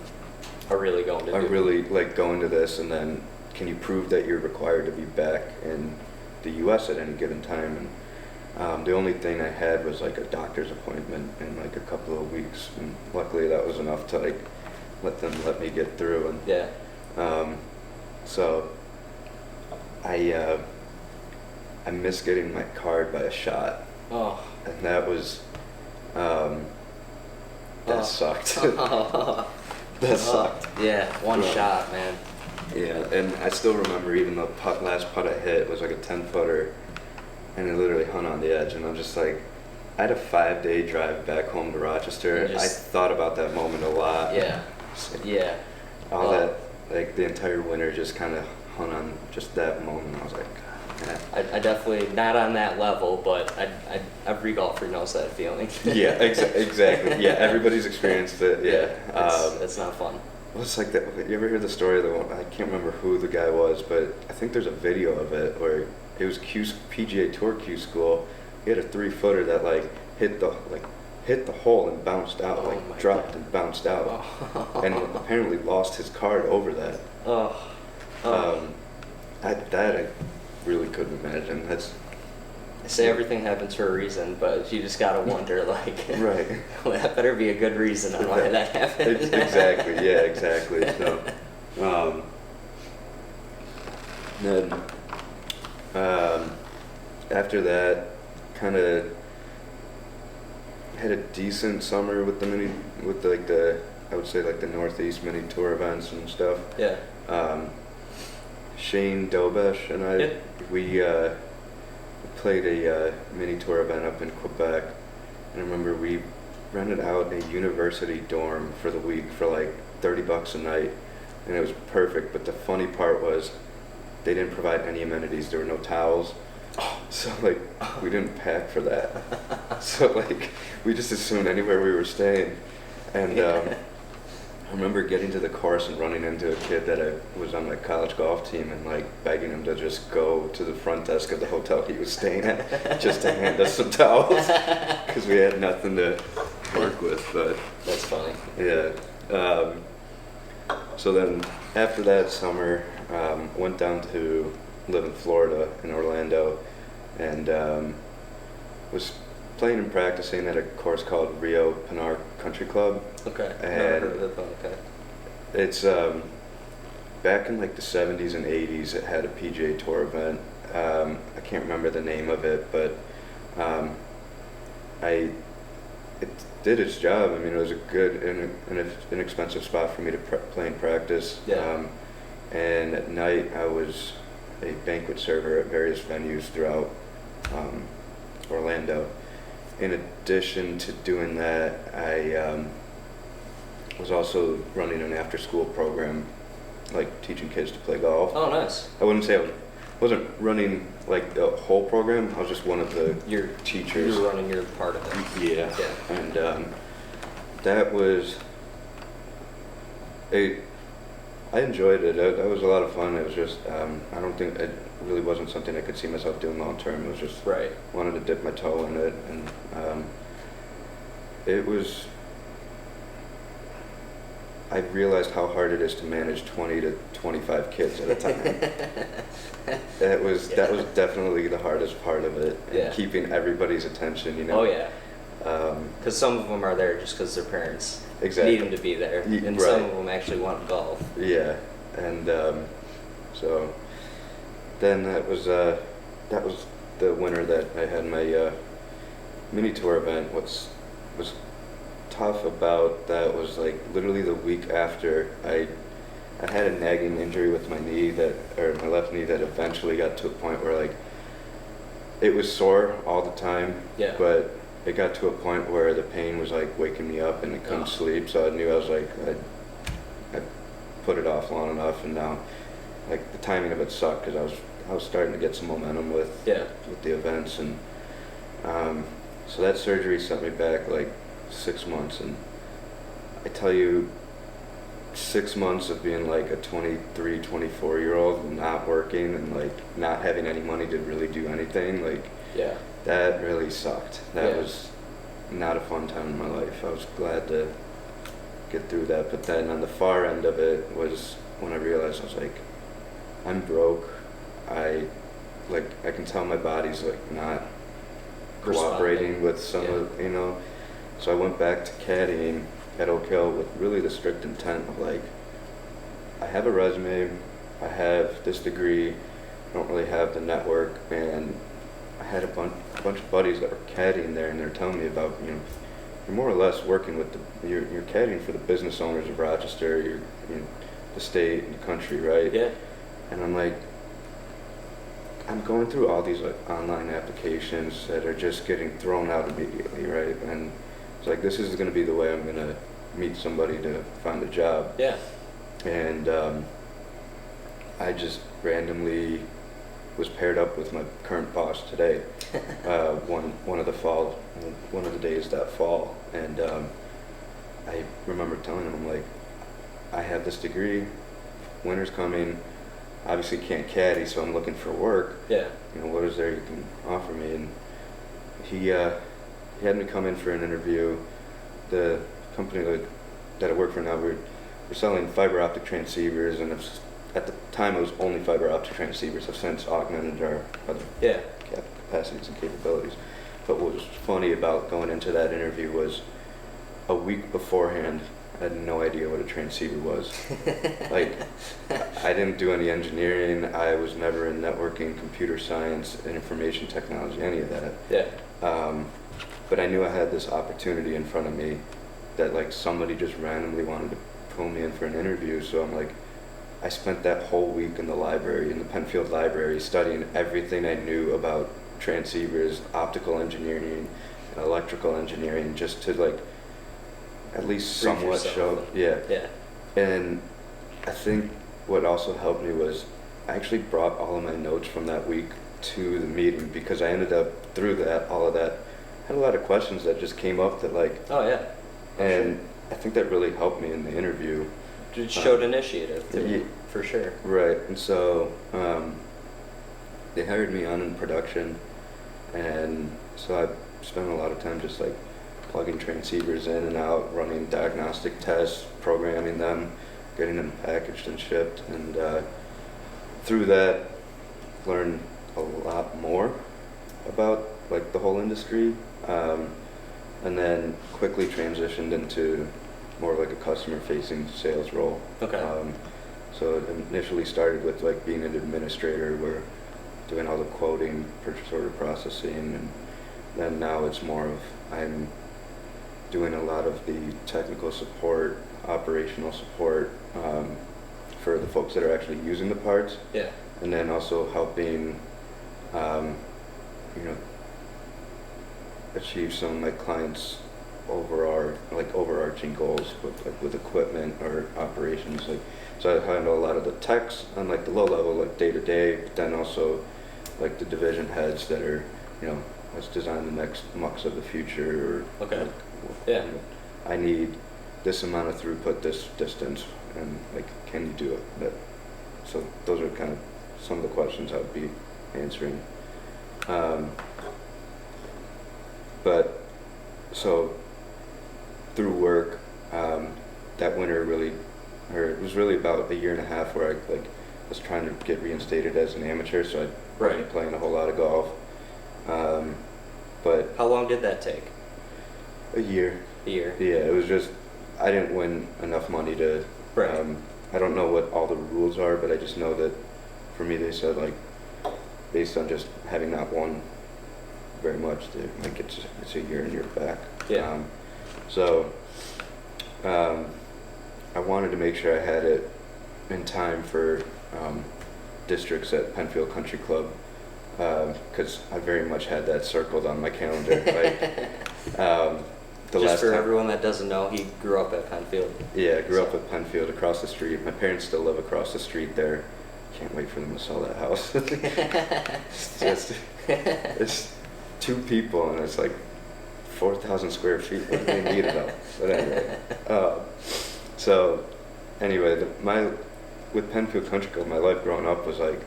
[SPEAKER 1] Are really going to
[SPEAKER 2] are
[SPEAKER 1] do
[SPEAKER 2] really like going to this, and then can you prove that you're required to be back in the U.S. at any given time?" And the only thing I had was like a doctor's appointment in like a couple of weeks, and luckily that was enough to like let me get through. And
[SPEAKER 1] Yeah.
[SPEAKER 2] so I missed getting my card by a shot,
[SPEAKER 1] Oh.
[SPEAKER 2] and that was that sucked. That sucked.
[SPEAKER 1] Yeah, one
[SPEAKER 2] Yeah.
[SPEAKER 1] shot, man.
[SPEAKER 2] Yeah, and I still remember even the last putt I hit was like a 10-footer, and it literally hung on the edge, and I'm just like, I had a 5-day drive back home to Rochester. I thought about that moment a lot.
[SPEAKER 1] Yeah. Yeah.
[SPEAKER 2] All that, like the entire winter just kind of hung on just that moment. I was like, God,
[SPEAKER 1] I definitely, not on that level, but every golfer knows that feeling.
[SPEAKER 2] yeah, exactly. Yeah, everybody's experienced it. Yeah.
[SPEAKER 1] It's not fun.
[SPEAKER 2] Well, it's like that. You ever hear the story of the one? I can't remember who the guy was, but I think there's a video of it where it was PGA Tour Q School. He had a 3-footer that like hit the hole and bounced out,
[SPEAKER 1] Oh
[SPEAKER 2] like
[SPEAKER 1] my
[SPEAKER 2] dropped
[SPEAKER 1] God.
[SPEAKER 2] and bounced out,
[SPEAKER 1] Oh.
[SPEAKER 2] and apparently lost his card over that.
[SPEAKER 1] Oh.
[SPEAKER 2] That I really couldn't imagine. That's
[SPEAKER 1] I say everything happens for a reason, but you just gotta wonder, like,
[SPEAKER 2] right.
[SPEAKER 1] well, that better be a good reason on why that happened.
[SPEAKER 2] Exactly. Yeah. Exactly. So, then after that, kind of had a decent summer with I would say like the Northeast mini tour events and stuff.
[SPEAKER 1] Yeah.
[SPEAKER 2] Shane Dobesh and I,
[SPEAKER 1] Yep.
[SPEAKER 2] we played a mini tour event up in Quebec, and I remember we rented out a university dorm for the week for like $30 a night, and it was perfect. But the funny part was they didn't provide any amenities. There were no towels, so like we didn't pack for that. So like we just assumed anywhere we were staying, and I remember getting to the course and running into a kid that was on my college golf team and like begging him to just go to the front desk of the hotel he was staying at just to hand us some towels because we had nothing to work with. But
[SPEAKER 1] That's funny.
[SPEAKER 2] yeah. So then after that summer, went down to live in Florida, in Orlando, and was playing and practicing at a course called Rio Pinar Country Club.
[SPEAKER 1] Okay.
[SPEAKER 2] And
[SPEAKER 1] Never heard of it, but okay.
[SPEAKER 2] it's back in like the 70s and 80s. It had a PGA Tour event. I can't remember the name of it, but it did its job. I mean, it was a good and inexpensive spot for me to play and practice.
[SPEAKER 1] Yeah.
[SPEAKER 2] And at night, I was a banquet server at various venues throughout Orlando. In addition to doing that, I was also running an after-school program, like teaching kids to play golf.
[SPEAKER 1] Oh, nice.
[SPEAKER 2] I wouldn't say wasn't running like the whole program. I was just one of the teachers.
[SPEAKER 1] You're running your part of it.
[SPEAKER 2] Yeah.
[SPEAKER 1] Yeah.
[SPEAKER 2] And that was I enjoyed it. That was a lot of fun. It was just I don't think it really wasn't something I could see myself doing long term. It was just
[SPEAKER 1] Right.
[SPEAKER 2] wanted to dip my toe in it, and it was. I realized how hard it is to manage 20 to 25 kids at a time. That was definitely the hardest part of it. And
[SPEAKER 1] Yeah.
[SPEAKER 2] keeping everybody's attention, you know.
[SPEAKER 1] Oh, yeah. Because some of them are there just because their parents
[SPEAKER 2] Exactly.
[SPEAKER 1] need them to be there, and
[SPEAKER 2] Right.
[SPEAKER 1] some of them actually want to golf.
[SPEAKER 2] Yeah, and so then that was the winter that I had my mini tour event. What was tough about that was like literally the week after I had a nagging injury with my knee my left knee that eventually got to a point where like it was sore all the time.
[SPEAKER 1] Yeah.
[SPEAKER 2] But it got to a point where the pain was like waking me up and I couldn't sleep. So I knew I was like, I put it off long enough, and now, like, the timing of it sucked because I was starting to get some momentum with the events, and so that surgery set me back like 6 months, and I tell you, 6 months of being like a 23, 24-year-old, not working and like not having any money to really do anything, like that really sucked. That was not a fun time in my life. I was glad to get through that, but then on the far end of it was when I realized I was like, I'm broke. I can tell my body's like not cooperating with some of, you know. So I went back to caddying at Oak Hill with really the strict intent of like, I have a resume, I have this degree, I don't really have the network, and I had a bunch of buddies that were caddying there, and they're telling me about, you know, you're more or less working with you're caddying for the business owners of Rochester, you're the state and the country, right?
[SPEAKER 1] Yeah.
[SPEAKER 2] And I'm like, I'm going through all these like online applications that are just getting thrown out immediately, right? And it's like, this is going to be the way I'm going to meet somebody to find a job.
[SPEAKER 1] Yeah.
[SPEAKER 2] And I just randomly was paired up with my current boss today, one of the days that fall, and I remember telling him, I'm like, I have this degree, winter's coming, obviously can't caddy, so I'm looking for work.
[SPEAKER 1] Yeah.
[SPEAKER 2] You know, what is there you can offer me? And he had me come in for an interview. The company that I work for now, we're selling fiber optic transceivers, and at the time it was only fiber optic transceivers. Have since augmented our other capacities and capabilities. But what was funny about going into that interview was a week beforehand, I had no idea what a transceiver was. Like, I didn't do any engineering. I was never in networking, computer science, and information technology, any of that.
[SPEAKER 1] Yeah.
[SPEAKER 2] But I knew I had this opportunity in front of me that like somebody just randomly wanted to pull me in for an interview. So I'm like, I spent that whole week in the library, in the Penfield Library, studying everything I knew about transceivers, optical engineering, and electrical engineering, just to like at least somewhat show. Yeah. And I think what also helped me was I actually brought all of my notes from that week to the meeting, because I ended up through all of that, had a lot of questions that just came up that like.
[SPEAKER 1] Oh yeah.
[SPEAKER 2] And I think that really helped me in the interview.
[SPEAKER 1] It showed initiative, for sure.
[SPEAKER 2] Right, and so they hired me on in production, and so I spent a lot of time just like plugging transceivers in and out, running diagnostic tests, programming them, getting them packaged and shipped, and through that learned a lot more about like the whole industry, and then quickly transitioned into more like a customer-facing sales role. Okay. So it initially started with like being an administrator, where doing all the quoting, purchase order processing, and then now it's more of I'm doing a lot of the technical support, operational support for the folks that are actually using the parts. Yeah. And then also helping, achieve some of my clients' overarching goals with equipment or operations. So I handle a lot of the techs on like the low level, like day to day, but then also like the division heads that are, let's design the next mux of the future. Or,
[SPEAKER 1] okay.
[SPEAKER 2] I need this amount of throughput, this distance, and like, can you do it? So those are kind of some of the questions I would be answering. But so through work, that winter it was really about a year and a half where I was trying to get reinstated as an amateur, so I wasn't playing a whole lot of golf. But
[SPEAKER 1] how long did that take?
[SPEAKER 2] A year.
[SPEAKER 1] A year.
[SPEAKER 2] Yeah, it was just I didn't win enough money to. Right. I don't know what all the rules are, but I just know that for me they said like based on just having not won very much, like it's a year and you're back. Yeah. I wanted to make sure I had it in time for districts at Penfield Country Club, because I very much had that circled on my calendar. The
[SPEAKER 1] Just
[SPEAKER 2] last
[SPEAKER 1] for
[SPEAKER 2] time,
[SPEAKER 1] everyone that doesn't know, he grew up at Penfield.
[SPEAKER 2] yeah, I grew up at Penfield across the street. My parents still live across the street there. Can't wait for them to sell that house. It's 2 people and it's like 4,000 square feet. What do they need it all? But anyway, so anyway, with Penfield Country Club, my life growing up was like,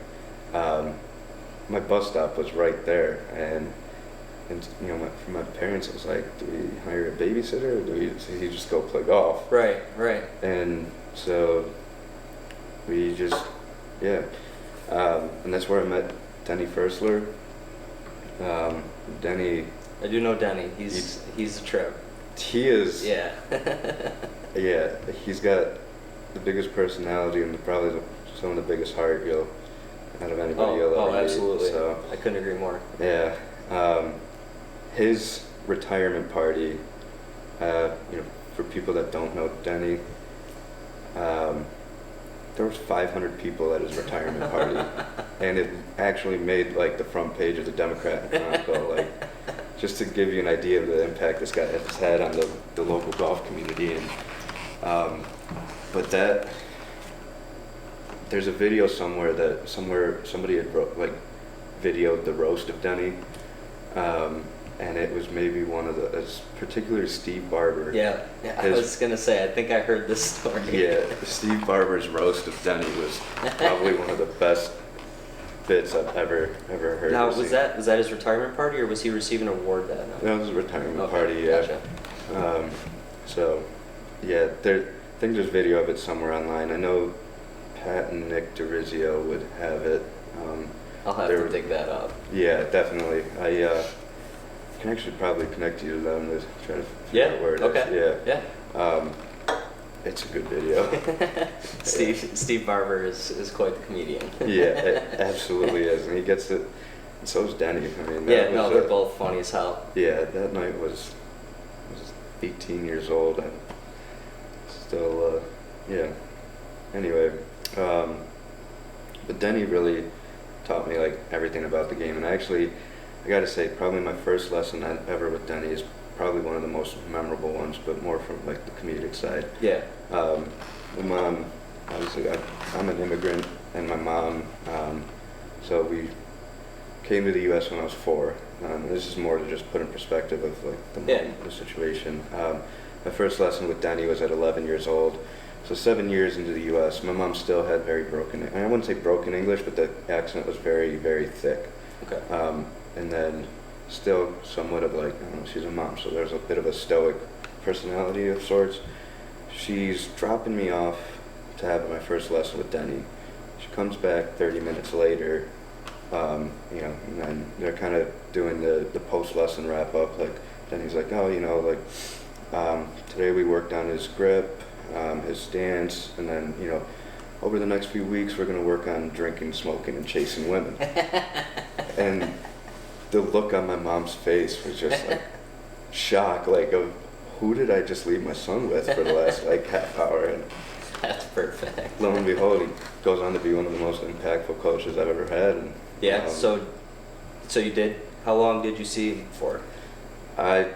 [SPEAKER 2] my bus stop was right there, and you know, for my parents, it was like, do we hire a babysitter, or do you just go play golf?
[SPEAKER 1] Right.
[SPEAKER 2] And so we just, yeah, and that's where I met Denny Fersler. Denny.
[SPEAKER 1] I do know Denny. He's a trip.
[SPEAKER 2] He is.
[SPEAKER 1] Yeah.
[SPEAKER 2] Yeah, he's got the biggest personality and probably some of the biggest heart out of anybody you'll ever meet.
[SPEAKER 1] Absolutely.
[SPEAKER 2] So,
[SPEAKER 1] I couldn't agree more.
[SPEAKER 2] yeah, his retirement party. You know, for people that don't know Denny, there was 500 people at his retirement party, and it actually made like the front page of the Democrat Chronicle. Like, just to give you an idea of the impact this guy has had on the local golf community. And but there's a video somewhere somebody had videoed the roast of Denny, and it was maybe one of particularly Steve Barber.
[SPEAKER 1] Yeah. I was gonna say, I think I heard this story.
[SPEAKER 2] Yeah, Steve Barber's roast of Denny was probably one of the best bits I've ever heard.
[SPEAKER 1] Now, was that his retirement party, or was he receiving an award that night?
[SPEAKER 2] That was a retirement
[SPEAKER 1] Okay,
[SPEAKER 2] party, yeah.
[SPEAKER 1] Gotcha.
[SPEAKER 2] So, yeah, I think there's video of it somewhere online. I know Pat and Nick DeRizio would have it.
[SPEAKER 1] I'll have to dig that up.
[SPEAKER 2] Yeah, definitely. I can actually probably connect you to them to try to figure out where it is.
[SPEAKER 1] Yeah.
[SPEAKER 2] It's a good video.
[SPEAKER 1] Steve Barber is quite the comedian.
[SPEAKER 2] Yeah, it absolutely is, and he gets it. And so is Denny. I mean,
[SPEAKER 1] They're both funny as hell.
[SPEAKER 2] Yeah, that night was 18 years old. I'm still, yeah. Anyway, but Denny really taught me like everything about the game, and I got to say, probably my first lesson ever with Denny is probably one of the most memorable ones, but more from like the comedic side.
[SPEAKER 1] Yeah.
[SPEAKER 2] My mom, obviously, I'm an immigrant, and my mom, so we came to the U.S. when I was 4. This is more to just put in perspective of like the situation. My first lesson with Denny was at 11 years old. So 7 years into the U.S., my mom still had very broken, and I wouldn't say broken English, but the accent was very, very thick.
[SPEAKER 1] Okay.
[SPEAKER 2] And then still somewhat of like, I don't know, she's a mom, so there's a bit of a stoic personality of sorts. She's dropping me off to have my first lesson with Denny. She comes back 30 minutes later, you know, and then they're kind of doing the post-lesson wrap-up. Like, Denny's like, oh, you know, like, today we worked on his grip, his stance, and then, you know, over the next few weeks we're going to work on drinking, smoking, and chasing women. And the look on my mom's face was just like shock, like of who did I just leave my son with for the last like half hour? And
[SPEAKER 1] that's perfect.
[SPEAKER 2] Lo and behold, he goes on to be one of the most impactful coaches I've ever had. And,
[SPEAKER 1] yeah. So you did. How long did you see him for?
[SPEAKER 2] I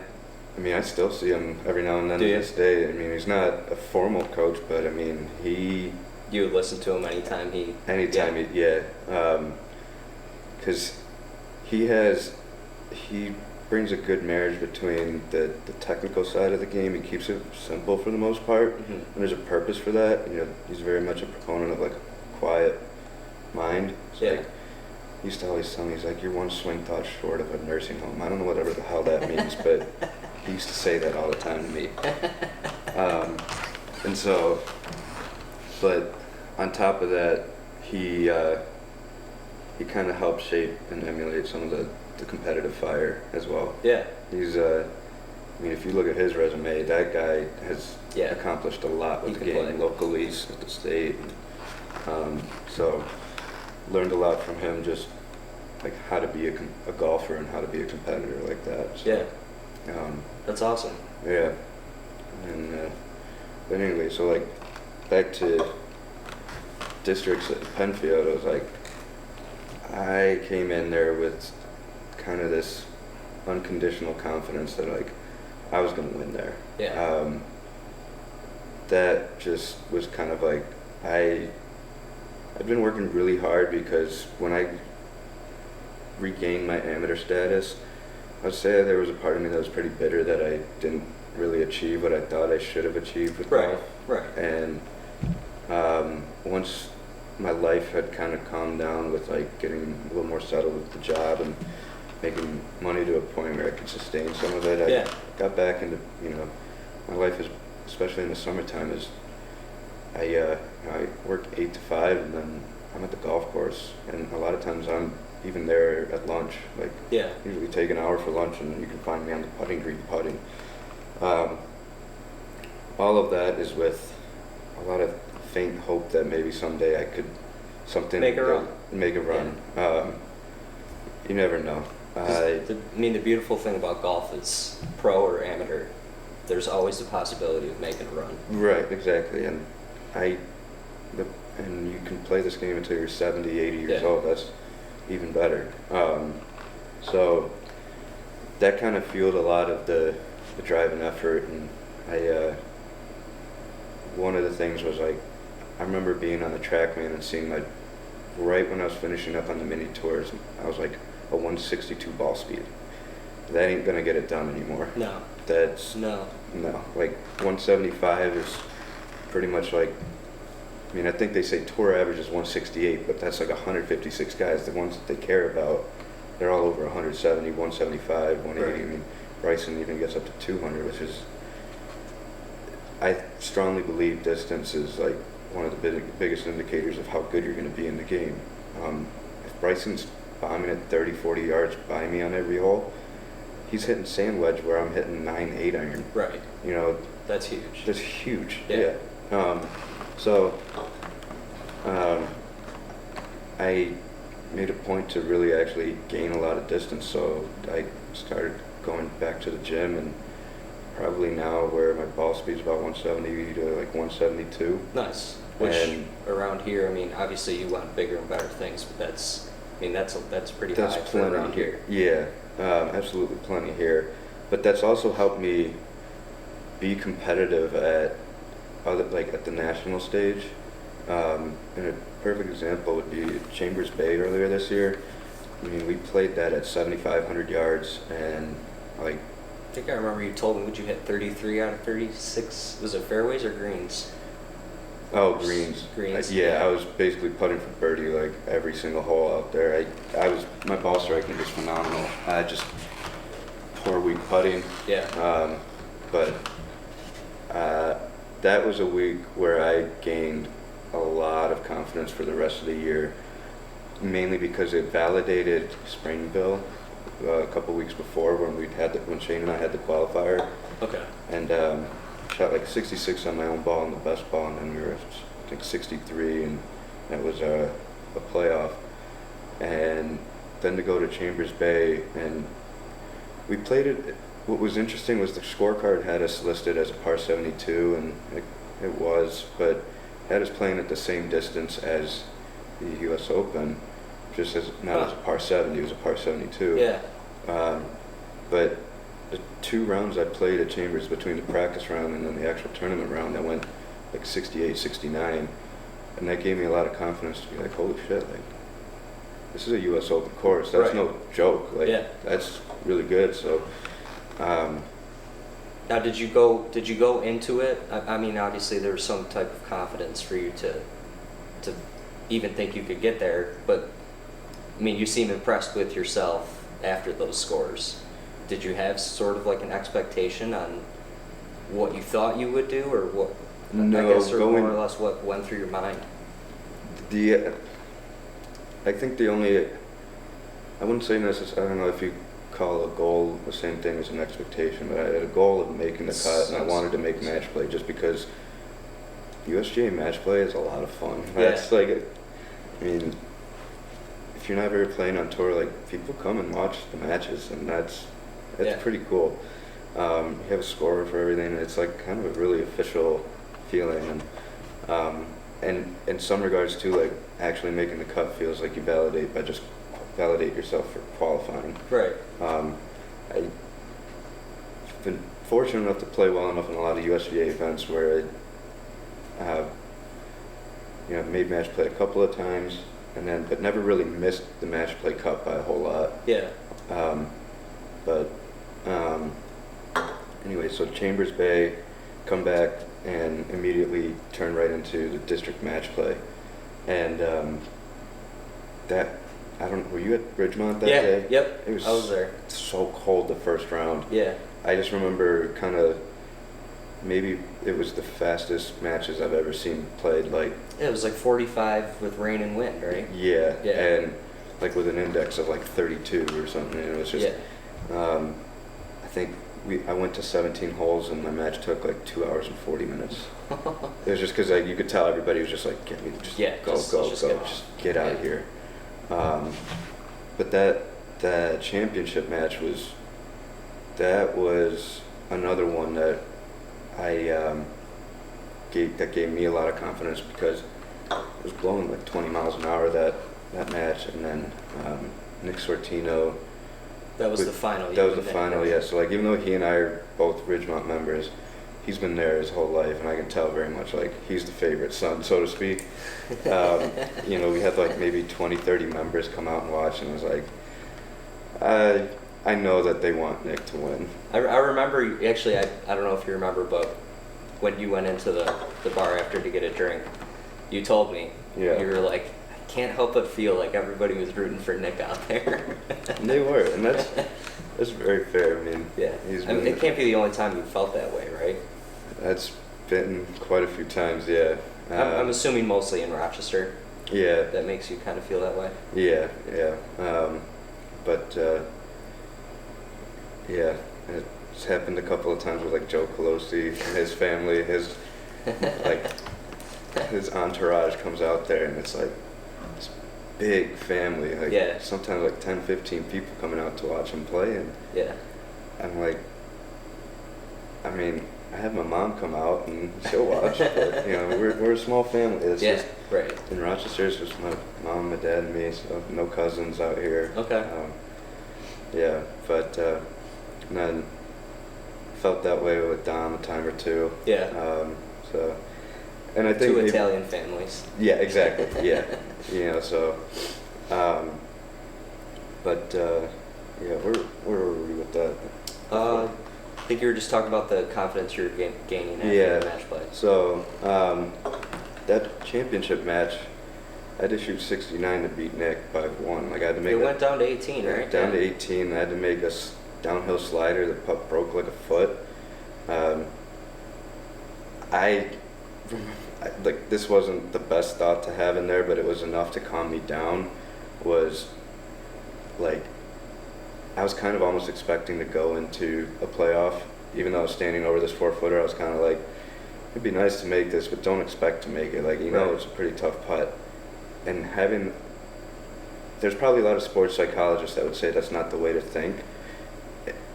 [SPEAKER 2] mean, I still see him every now and then to this day. I mean, he's not a formal coach, but I mean,
[SPEAKER 1] You would listen to him anytime he.
[SPEAKER 2] Because he brings a good marriage between the technical side of the game. He keeps it simple for the most part, and there's a purpose for that. You know, he's very much a proponent of like a quiet mind. It's like, he used to always tell me, he's like, you're one swing thought short of a nursing home. I don't know whatever the hell that means, but he used to say that all the time to me. And so, but on top of that, he kind of helped shape and emulate some of the competitive fire as well. Yeah. He's, I mean, if you look at his resume, that guy has accomplished a lot with the game locally, at the state. So, learned a lot from him, just like how to be a golfer and how to be a competitor like that. So, that's awesome. Yeah. And but anyway, so like back to districts at Penfield, I was like, I came in there with kind of this unconditional confidence that like I was going to win there.
[SPEAKER 1] Yeah.
[SPEAKER 2] That just was kind of like I've been working really hard because when I regained my amateur status, I'd say there was a part of me that was pretty bitter that I didn't really achieve what I thought I should have achieved with
[SPEAKER 1] Right.
[SPEAKER 2] golf.
[SPEAKER 1] Right.
[SPEAKER 2] And once my life had kind of calmed down with like getting a little more settled with the job and making money to a point where I could sustain some of it,
[SPEAKER 1] Yeah.
[SPEAKER 2] I got back into, my life is, especially in the summertime, is I work 8 to 5 and then I'm at the golf course, and a lot of times I'm even there at lunch. Like,
[SPEAKER 1] Yeah.
[SPEAKER 2] usually take an hour for lunch and you can find me on the putting green putting. All of that is with a lot of faint hope that maybe someday I could
[SPEAKER 1] Make a run.
[SPEAKER 2] Make a run. You never know.
[SPEAKER 1] The beautiful thing about golf is pro or amateur, there's always the possibility of making a run.
[SPEAKER 2] Right, exactly. And and you can play this game until you're 70, 80 years
[SPEAKER 1] Yeah.
[SPEAKER 2] old. That's even better. So that kind of fueled a lot of the drive and effort. And one of the things was like, I remember being on the TrackMan and seeing right when I was finishing up on the mini tours, I was like a 162 ball speed. That ain't gonna get it done anymore.
[SPEAKER 1] No.
[SPEAKER 2] No. Like 175 is pretty much like, I think they say tour average is 168, but that's like 156 guys. The ones that they care about, they're all over 170, 175, 180.
[SPEAKER 1] Right.
[SPEAKER 2] Bryson even gets up to 200, which is, I strongly believe distance is like one of the biggest indicators of how good you're going to be in the game. If Bryson's bombing at 30, 40 yards by me on every hole, he's hitting sand wedge where I'm hitting 9-8 iron.
[SPEAKER 1] Right. That's huge.
[SPEAKER 2] That's huge.
[SPEAKER 1] Yeah.
[SPEAKER 2] So I made a point to really actually gain a lot of distance. So I started going back to the gym, and probably now where my ball speed's about 170 to like 172.
[SPEAKER 1] Nice. Which
[SPEAKER 2] And
[SPEAKER 1] around here, obviously you want bigger and better things, but that's pretty
[SPEAKER 2] that's
[SPEAKER 1] high for
[SPEAKER 2] plenty
[SPEAKER 1] around here.
[SPEAKER 2] Yeah, absolutely plenty here. But that's also helped me be competitive at at the national stage. And a perfect example would be Chambers Bay earlier this year. We played that at 7,500 yards, and
[SPEAKER 1] I think I remember you told me, would you hit 33 out of 36? Was it fairways or greens?
[SPEAKER 2] oh, greens.
[SPEAKER 1] Greens.
[SPEAKER 2] Yeah, I was basically putting for birdie like every single hole out there. My ball striking was phenomenal. I just poor weak putting.
[SPEAKER 1] Yeah.
[SPEAKER 2] But that was a week where I gained a lot of confidence for the rest of the year, mainly because it validated Springville a couple weeks before when Shane and I had the qualifier.
[SPEAKER 1] Okay.
[SPEAKER 2] And shot like 66 on my own ball and the best ball, and then we were I think 63, and that was a playoff. And then to go to Chambers Bay, and we played it. What was interesting was the scorecard had us listed as a par 72, and it was, but had us playing at the same distance as the U.S. Open, just as not as a par 70, it was a par 72.
[SPEAKER 1] Yeah.
[SPEAKER 2] But the 2 rounds I played at Chambers, between the practice round and then the actual tournament round, I went like 68, 69, and that gave me a lot of confidence to be like, holy shit, like this is a U.S. Open course. That's
[SPEAKER 1] Right.
[SPEAKER 2] no joke. Like,
[SPEAKER 1] Yeah.
[SPEAKER 2] that's really good. So.
[SPEAKER 1] Now, did you go into it? Obviously there was some type of confidence for you to even think you could get there, but you seem impressed with yourself after those scores. Did you have sort of like an expectation on what you thought you would do, or what?
[SPEAKER 2] No,
[SPEAKER 1] I guess, or more or less what went through your mind.
[SPEAKER 2] I think I wouldn't say necessarily. I don't know if you call a goal the same thing as an expectation, but I had a goal of making the cut, and I wanted to make match play just because USGA match play is a lot of fun. That's if you're not ever playing on tour, like, people come and watch the matches, and that's pretty cool. You have a scorer for everything, and it's like kind of a really official feeling, and in some regards too, like actually making the cut feels like you validate by just validate yourself for qualifying.
[SPEAKER 1] Right.
[SPEAKER 2] I've been fortunate enough to play well enough in a lot of USGA events where I made match play a couple of times, but never really missed the match play cut by a whole lot.
[SPEAKER 1] Yeah.
[SPEAKER 2] Anyway, so Chambers Bay, come back and immediately turn right into the district match play. And were you at Ridgemont that day?
[SPEAKER 1] Yep.
[SPEAKER 2] It was,
[SPEAKER 1] I was there.
[SPEAKER 2] So cold the first round.
[SPEAKER 1] Yeah.
[SPEAKER 2] I just remember kind of, maybe it was the fastest matches I've ever seen played. Like,
[SPEAKER 1] Yeah, it was like 45 with rain and wind, right?
[SPEAKER 2] yeah,
[SPEAKER 1] Yeah.
[SPEAKER 2] and like with an index of like 32 or something. And it was just, I think I went to 17 holes and my match took like 2 hours and 40 minutes. It was just because you could tell everybody was just like, get me, just get out of here. But that championship match was another one that gave me a lot of confidence because it was blowing like 20 miles an hour that match, and then Nick Sortino.
[SPEAKER 1] That was the final.
[SPEAKER 2] That was the final, yeah. So like, even though he and I are both Ridgemont members, he's been there his whole life, and I can tell very much like he's the favorite son, so to speak. We had like maybe 20, 30 members come out and watch, and it was like, I know that they want Nick to win.
[SPEAKER 1] I remember, actually, I don't know if you remember, but when you went into the bar after to get a drink, you told me,
[SPEAKER 2] Yeah.
[SPEAKER 1] You were like, I can't help but feel like everybody was rooting for Nick out there.
[SPEAKER 2] And they were, and that's very fair. I mean,
[SPEAKER 1] yeah. It can't be the only time you felt that way, right? That's
[SPEAKER 2] been quite a few times, yeah.
[SPEAKER 1] I'm assuming mostly in Rochester.
[SPEAKER 2] Yeah.
[SPEAKER 1] That makes you kind of feel that way.
[SPEAKER 2] Yeah. Yeah, it's happened a couple of times with like Joe Colosi and his family, his entourage comes out there, and it's like this big family, like sometimes like 10, 15 people coming out to watch him play, and I'm like, I mean, I have my mom come out and she'll watch, but we're a small family. It's just
[SPEAKER 1] right.
[SPEAKER 2] In Rochester, it's just my mom, my dad, and me, so no cousins out here.
[SPEAKER 1] Okay.
[SPEAKER 2] But and then felt that way with Dom a time or two.
[SPEAKER 1] Yeah.
[SPEAKER 2] And I think
[SPEAKER 1] two Italian families.
[SPEAKER 2] Yeah, exactly. Yeah. Where were we with that?
[SPEAKER 1] I think you were just talking about the confidence you're gaining after the match play.
[SPEAKER 2] So that championship match, I had to shoot 69 to beat Nick by 1. Like I had to make.
[SPEAKER 1] It went down to 18, right?
[SPEAKER 2] Down to 18. I had to make a downhill slider. The putt broke like a foot. Like this wasn't the best thought to have in there, but it was enough to calm me down. Was like I was kind of almost expecting to go into a playoff, even though I was standing over this 4-footer. I was kind of like, it'd be nice to make this, but don't expect to make it. Like it's a pretty tough putt. And there's probably a lot of sports psychologists that would say that's not the way to think,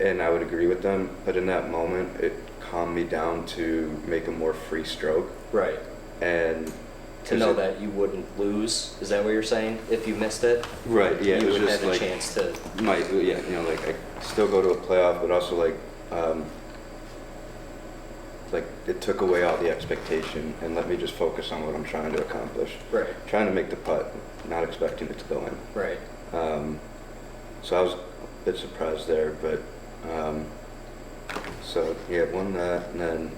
[SPEAKER 2] and I would agree with them. But in that moment, it calmed me down to make a more free stroke.
[SPEAKER 1] Right.
[SPEAKER 2] And
[SPEAKER 1] to know that you wouldn't lose, is that what you're saying? If you missed it,
[SPEAKER 2] right? Yeah,
[SPEAKER 1] you
[SPEAKER 2] it was
[SPEAKER 1] would
[SPEAKER 2] just
[SPEAKER 1] have
[SPEAKER 2] like
[SPEAKER 1] a chance to.
[SPEAKER 2] Like I still go to a playoff, but also like it took away all the expectation and let me just focus on what I'm trying to accomplish.
[SPEAKER 1] Right.
[SPEAKER 2] Trying to make the putt, not expecting it to go in.
[SPEAKER 1] Right.
[SPEAKER 2] So I was a bit surprised there, but won that, and then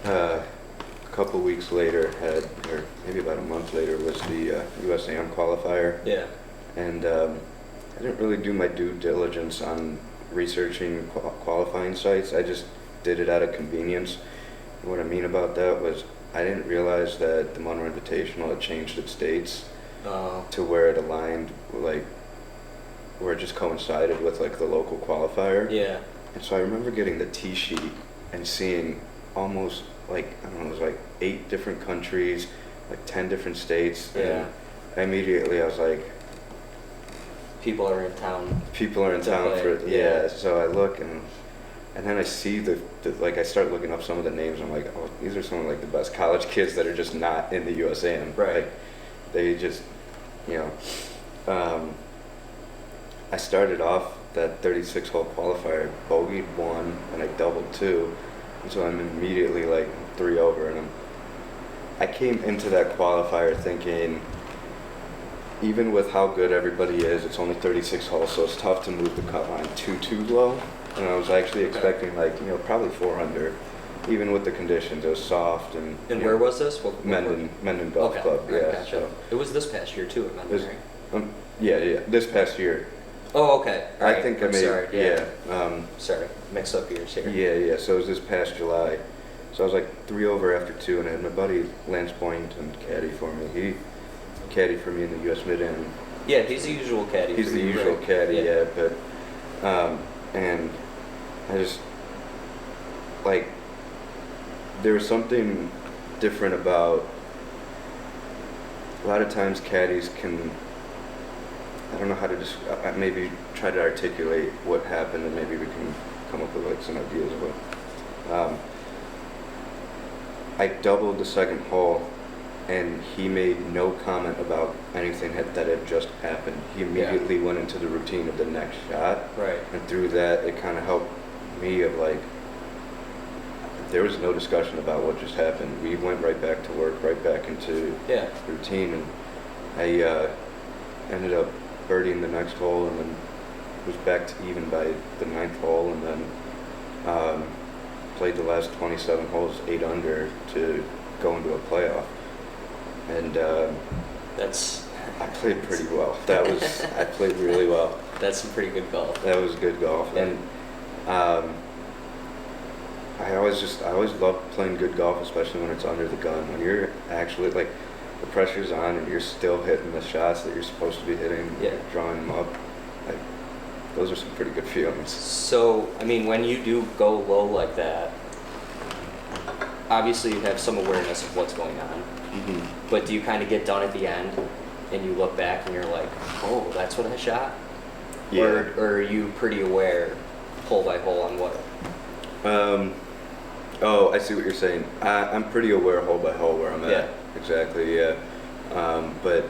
[SPEAKER 2] a couple weeks later or maybe about a month later was the Usam Qualifier.
[SPEAKER 1] Yeah.
[SPEAKER 2] And I didn't really do my due diligence on researching qualifying sites. I just did it out of convenience. And what I mean about that was I didn't realize that the Monroe Invitational had changed its dates to where it aligned, like where it just coincided with like the local qualifier.
[SPEAKER 1] Yeah. And
[SPEAKER 2] so I remember getting the tee sheet and seeing almost like, I don't know, it was like 8 different countries, like 10 different states.
[SPEAKER 1] Yeah.
[SPEAKER 2] And immediately I was like,
[SPEAKER 1] people are in town
[SPEAKER 2] for it. Yeah. So I look and then I see I start looking up some of the names. I'm like, oh, these are some of like the best college kids that are just not in the USAM.
[SPEAKER 1] Right.
[SPEAKER 2] Like, they just, I started off that 36-hole qualifier, bogeyed one, and I doubled two, and so I'm immediately like 3 over, and I came into that qualifier thinking, even with how good everybody is, it's only 36 holes, so it's tough to move the cut line too low. And I was actually expecting probably 4 under, even with the conditions. It was soft and.
[SPEAKER 1] And where was this?
[SPEAKER 2] Menden Golf Club.
[SPEAKER 1] Right,
[SPEAKER 2] Yeah.
[SPEAKER 1] gotcha.
[SPEAKER 2] So
[SPEAKER 1] It was this past year too at Menden, right?
[SPEAKER 2] yeah. This past year.
[SPEAKER 1] Oh, okay. All right.
[SPEAKER 2] I think I
[SPEAKER 1] I'm
[SPEAKER 2] made.
[SPEAKER 1] sorry.
[SPEAKER 2] Yeah.
[SPEAKER 1] Sorry, mixed up years here.
[SPEAKER 2] Yeah. So it was this past July. So I was like 3 over after 2, and I had my buddy Lance Boynton caddy for me. He caddied for me in the US Mid-Am.
[SPEAKER 1] Yeah, he's the usual caddy.
[SPEAKER 2] He's
[SPEAKER 1] for
[SPEAKER 2] the
[SPEAKER 1] you,
[SPEAKER 2] usual
[SPEAKER 1] right?
[SPEAKER 2] caddy, yeah. But and I just like there was something different about a lot of times caddies can, I don't know how to maybe try to articulate what happened, and maybe we can come up with like some ideas of it. I doubled the second hole, and he made no comment about anything that had just happened. He immediately went into the routine of the next shot.
[SPEAKER 1] Right.
[SPEAKER 2] And through that, it kind of helped me of like, there was no discussion about what just happened. We went right back to work, right back into routine, and I ended up birdieing the next hole, and then was back to even by the 9th hole, and then played the last 27 holes 8 under to go into a playoff. And I played pretty well. I played really well.
[SPEAKER 1] That's some pretty good golf.
[SPEAKER 2] That was good golf.
[SPEAKER 1] Yeah.
[SPEAKER 2] And I always love playing good golf, especially when it's under the gun. When you're actually like the pressure's on and you're still hitting the shots that you're supposed to be hitting, drawing them up. Like, those are some pretty good feelings.
[SPEAKER 1] So, I mean, when you do go low like that, obviously you have some awareness of what's going on.
[SPEAKER 2] Mm-hmm.
[SPEAKER 1] But do you kind of get done at the end and you look back and you're like, oh, that's what I shot?
[SPEAKER 2] Yeah.
[SPEAKER 1] Or are you pretty aware hole by hole on what?
[SPEAKER 2] Oh, I see what you're saying. I'm pretty aware hole by hole where I'm at. Exactly, yeah. But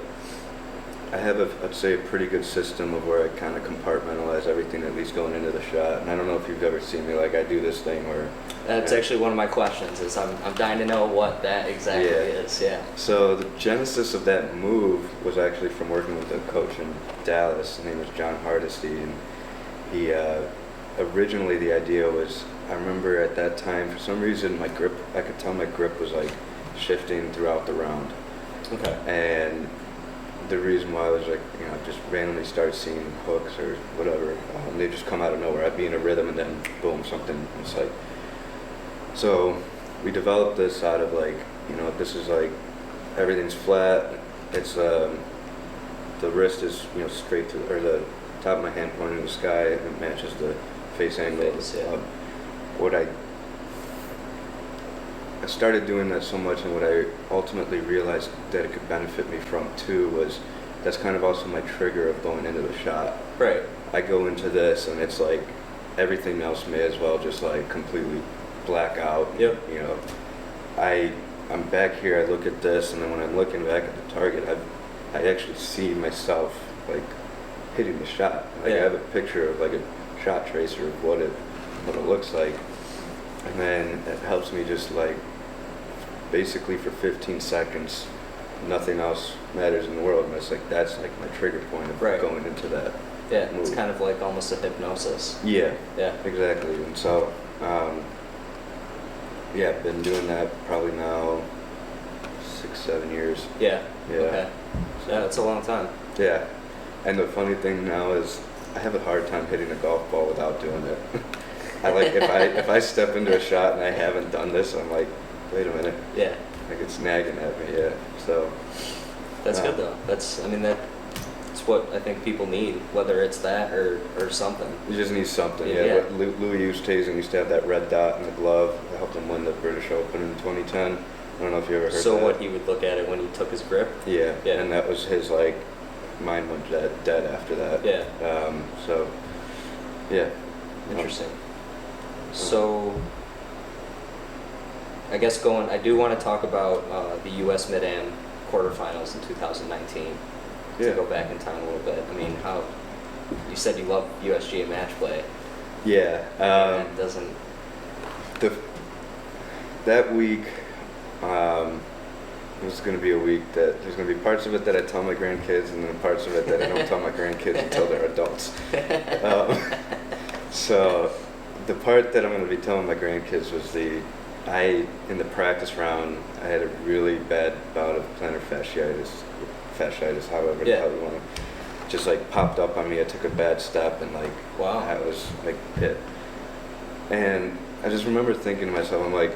[SPEAKER 2] I have, I'd say, a pretty good system of where I kind of compartmentalize everything, at least going into the shot. And I don't know if you've ever seen me, like I do this thing where...
[SPEAKER 1] That's actually one of my questions, is I'm dying to know what that exactly is,
[SPEAKER 2] So the genesis of that move was actually from working with a coach in Dallas. His name was John Hardesty, and he, originally the idea was, I remember at that time, for some reason, my grip, I could tell my grip was like shifting throughout the round.
[SPEAKER 1] Okay.
[SPEAKER 2] And the reason why I was like, just randomly started seeing hooks or whatever. They just come out of nowhere. I'd be in a rhythm and then boom, something. It's like, so we developed this out of like, this is like, everything's flat. It's, the wrist is, straight to, or the top of my hand pointing to the sky, and it matches the face angle. What I started doing that so much, and what I ultimately realized that it could benefit me from too was that's kind of also my trigger of going into the shot.
[SPEAKER 1] Right.
[SPEAKER 2] I go into this and it's like everything else may as well just like completely black out.
[SPEAKER 1] Yep.
[SPEAKER 2] I'm back here, I look at this, and then when I'm looking back at the target, I actually see myself like hitting the shot. Like I have a picture of like a shot tracer of what it looks like. And then it helps me just like, basically for 15 seconds, nothing else matters in the world. And it's like, that's like my trigger point of going into that move.
[SPEAKER 1] It's kind of like almost a hypnosis.
[SPEAKER 2] Yeah, exactly. And so, I've been doing that probably now 6-7 years.
[SPEAKER 1] Yeah. Okay. Yeah, that's a long time.
[SPEAKER 2] Yeah. And the funny thing now is I have a hard time hitting a golf ball without doing it. I like if I step into a shot and I haven't done this, I'm like, wait a minute.
[SPEAKER 1] Yeah.
[SPEAKER 2] Like it's nagging at me. Yeah. So.
[SPEAKER 1] That's good though. That's what I think people need, whether it's that or something.
[SPEAKER 2] You just need something. Yeah. What Louis Oosthuizen used to have that red dot in the glove. That helped him win the British Open in 2010. I don't know if you ever heard that.
[SPEAKER 1] So what, he would look at it when he took his grip?
[SPEAKER 2] Yeah. And that was his like, mine went dead after that.
[SPEAKER 1] Yeah.
[SPEAKER 2] So. Yeah.
[SPEAKER 1] Interesting. So, I guess I do want to talk about the U.S. Mid-Am quarterfinals in 2019. to
[SPEAKER 2] Yeah.
[SPEAKER 1] go back in time a little bit. I mean, how you said you love USGA match play.
[SPEAKER 2] Yeah.
[SPEAKER 1] And it doesn't.
[SPEAKER 2] That week, it was going to be a week that there's going to be parts of it that I tell my grandkids, and then parts of it that I don't tell my grandkids until they're adults. So the part that I'm going to be telling my grandkids was in the practice round, I had a really bad bout of plantar fasciitis, however the hell you want to, just like popped up on me. I took a bad step and like,
[SPEAKER 1] wow,
[SPEAKER 2] I was like hit. And I just remember thinking to myself, I'm like,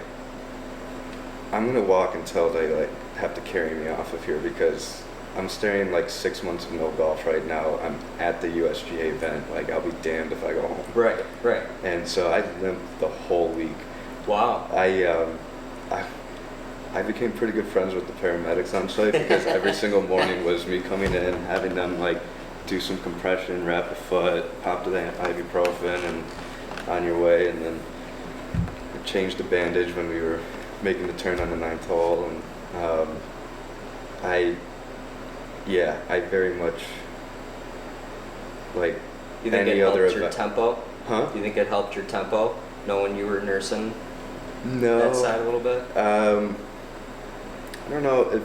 [SPEAKER 2] I'm gonna walk until they like have to carry me off of here, because I'm staring like 6 months of no golf right now. I'm at the USGA event. Like, I'll be damned if I go home.
[SPEAKER 1] Right.
[SPEAKER 2] And so I limped the whole week.
[SPEAKER 1] Wow.
[SPEAKER 2] I became pretty good friends with the paramedics on site, because every single morning was me coming in, having them like do some compression, wrap a foot, pop to the ibuprofen, and on your way, and then change the bandage when we were making the turn on the 9th hole. And I very much like
[SPEAKER 1] You think
[SPEAKER 2] any
[SPEAKER 1] it
[SPEAKER 2] other
[SPEAKER 1] helped your
[SPEAKER 2] event.
[SPEAKER 1] tempo?
[SPEAKER 2] Huh?
[SPEAKER 1] Do you think it helped your tempo, knowing you were nursing
[SPEAKER 2] No.
[SPEAKER 1] that side a little bit?
[SPEAKER 2] I don't know.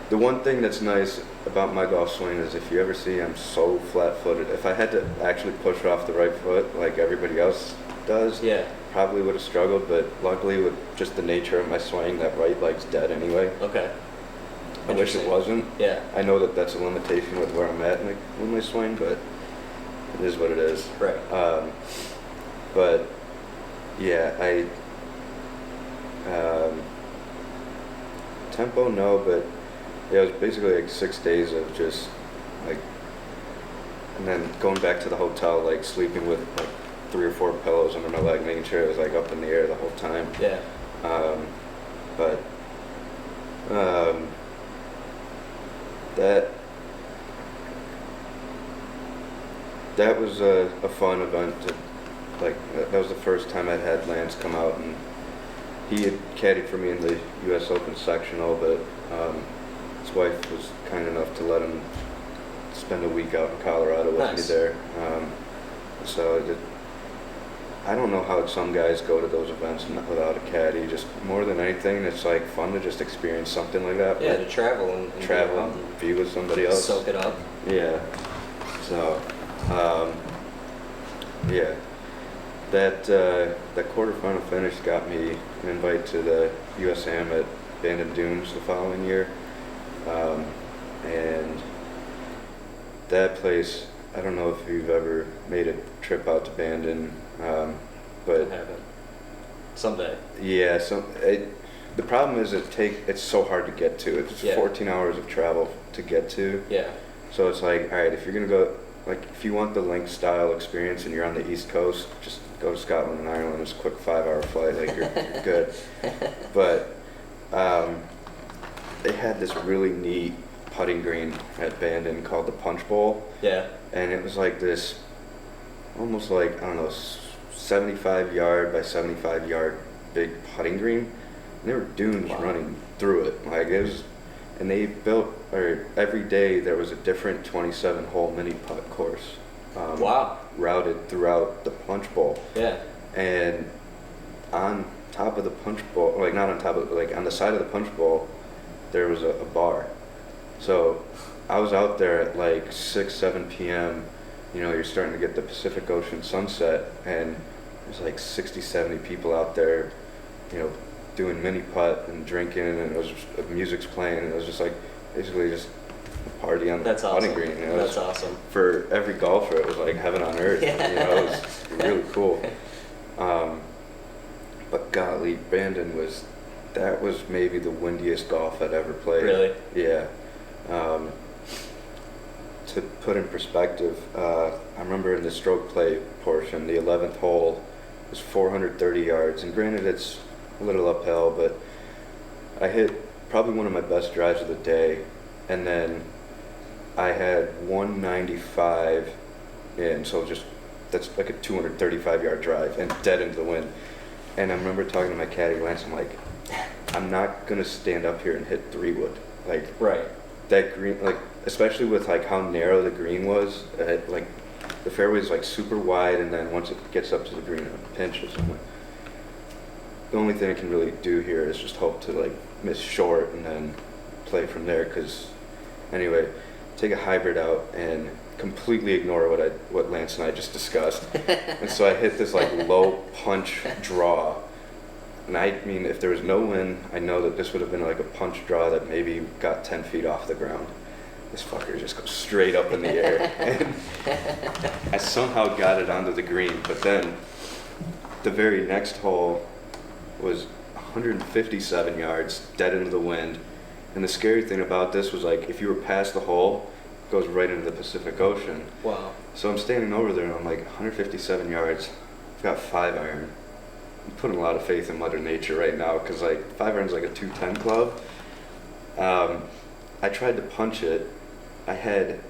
[SPEAKER 2] The one thing that's nice about my golf swing is, if you ever see I'm so flat-footed, if I had to actually push off the right foot like everybody else does, probably would have struggled. But luckily, with just the nature of my swing, that right leg's dead anyway.
[SPEAKER 1] Okay.
[SPEAKER 2] I wish it wasn't.
[SPEAKER 1] Yeah.
[SPEAKER 2] I know that that's a limitation with where I'm at with my swing, but it is what it is.
[SPEAKER 1] Right.
[SPEAKER 2] But yeah, tempo, no, but yeah, it was basically like 6 days of just like, and then going back to the hotel, like sleeping with like 3 or 4 pillows under my leg, making sure it was like up in the air the whole time.
[SPEAKER 1] Yeah.
[SPEAKER 2] But that was a fun event. That was the first time I'd had Lance come out, and he had caddied for me in the U.S. Open sectional, but his wife was kind enough to let him spend a week out in Colorado with me there. I don't know how some guys go to those events without a caddy. Just more than anything, it's like fun to just experience something like that.
[SPEAKER 1] Yeah, to travel and
[SPEAKER 2] be with somebody else.
[SPEAKER 1] Soak it up.
[SPEAKER 2] Yeah. So, yeah. That quarterfinal finish got me an invite to the USAM at Bandon Dunes the following year, and that place, I don't know if you've ever made a trip out to Bandon, but
[SPEAKER 1] I haven't. Someday.
[SPEAKER 2] Yeah. The problem is it's so hard to get to. It's 14 hours of travel to get to.
[SPEAKER 1] Yeah.
[SPEAKER 2] So it's like, all right, if you're gonna go, like, if you want the link style experience and you're on the East Coast, just go to Scotland and Ireland. It's a quick 5-hour flight. Like, you're good. But they had this really neat putting green at Bandon called the Punch Bowl.
[SPEAKER 1] Yeah.
[SPEAKER 2] And it was like this, almost like, I don't know, 75 yard by 75 yard big putting green. And there were dunes running through it. Like, it was, and they built, or every day there was a different 27-hole mini putt course. Routed throughout the Punch Bowl.
[SPEAKER 1] Yeah.
[SPEAKER 2] And on top of the Punch Bowl, like not on top of it, but like on the side of the Punch Bowl, there was a bar. So I was out there at like 6, 7 p.m. You know, you're starting to get the Pacific Ocean sunset, and there's like 60, 70 people out there, you know, doing mini putt and drinking, and it was music's playing, and it was just like basically just a party on the putting green. You know,
[SPEAKER 1] That's awesome.
[SPEAKER 2] For every golfer, it was like heaven on earth.
[SPEAKER 1] Yeah.
[SPEAKER 2] You know, it was really cool. But golly, Bandon was maybe the windiest golf I'd ever played.
[SPEAKER 1] Really?
[SPEAKER 2] Yeah. To put in perspective, I remember in the stroke play portion, the 11th hole was 430 yards, and granted it's a little uphill, but I hit probably one of my best drives of the day, and then I had 195 in, so that's like a 235 yard drive and dead into the wind. And I remember talking to my caddy Lance, I'm like, I'm not gonna stand up here and hit 3-wood. Like,
[SPEAKER 1] right.
[SPEAKER 2] that green, like especially with like how narrow the green was, like the fairway is like super wide, and then once it gets up to the green, it pinches. I'm like, the only thing I can really do here is just hope to like miss short and then play from there. Because anyway, take a hybrid out and completely ignore what Lance and I just discussed. And so I hit this like low punch draw. And I mean, if there was no wind, I know that this would have been like a punch draw that maybe got 10 feet off the ground. This fucker just goes straight up in the air. And I somehow got it onto the green, but then the very next hole was 157 yards, dead into the wind. And the scary thing about this was like, if you were past the hole, it goes right into the Pacific Ocean.
[SPEAKER 3] Wow.
[SPEAKER 2] So I'm standing over there and I'm like, 157 yards, I've got 5-iron. I'm putting a lot of faith in Mother Nature right now, because like 5-iron's like a 210 club. I tried to punch it. I had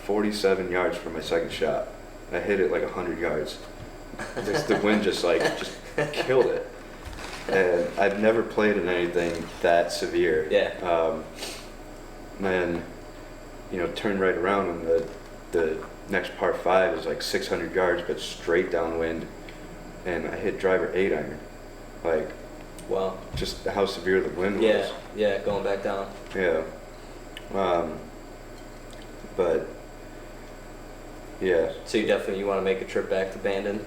[SPEAKER 2] 47 yards for my second shot. I hit it like 100 yards. The wind just killed it. And I've never played in anything that severe.
[SPEAKER 3] Yeah.
[SPEAKER 2] And turned right around, and the next par 5 is like 600 yards, but straight downwind. And I hit driver 8-iron. Like,
[SPEAKER 3] wow.
[SPEAKER 2] Just how severe the wind was.
[SPEAKER 3] Yeah, going back down.
[SPEAKER 2] Yeah. But yeah.
[SPEAKER 3] So you want to make a trip back to Bandon?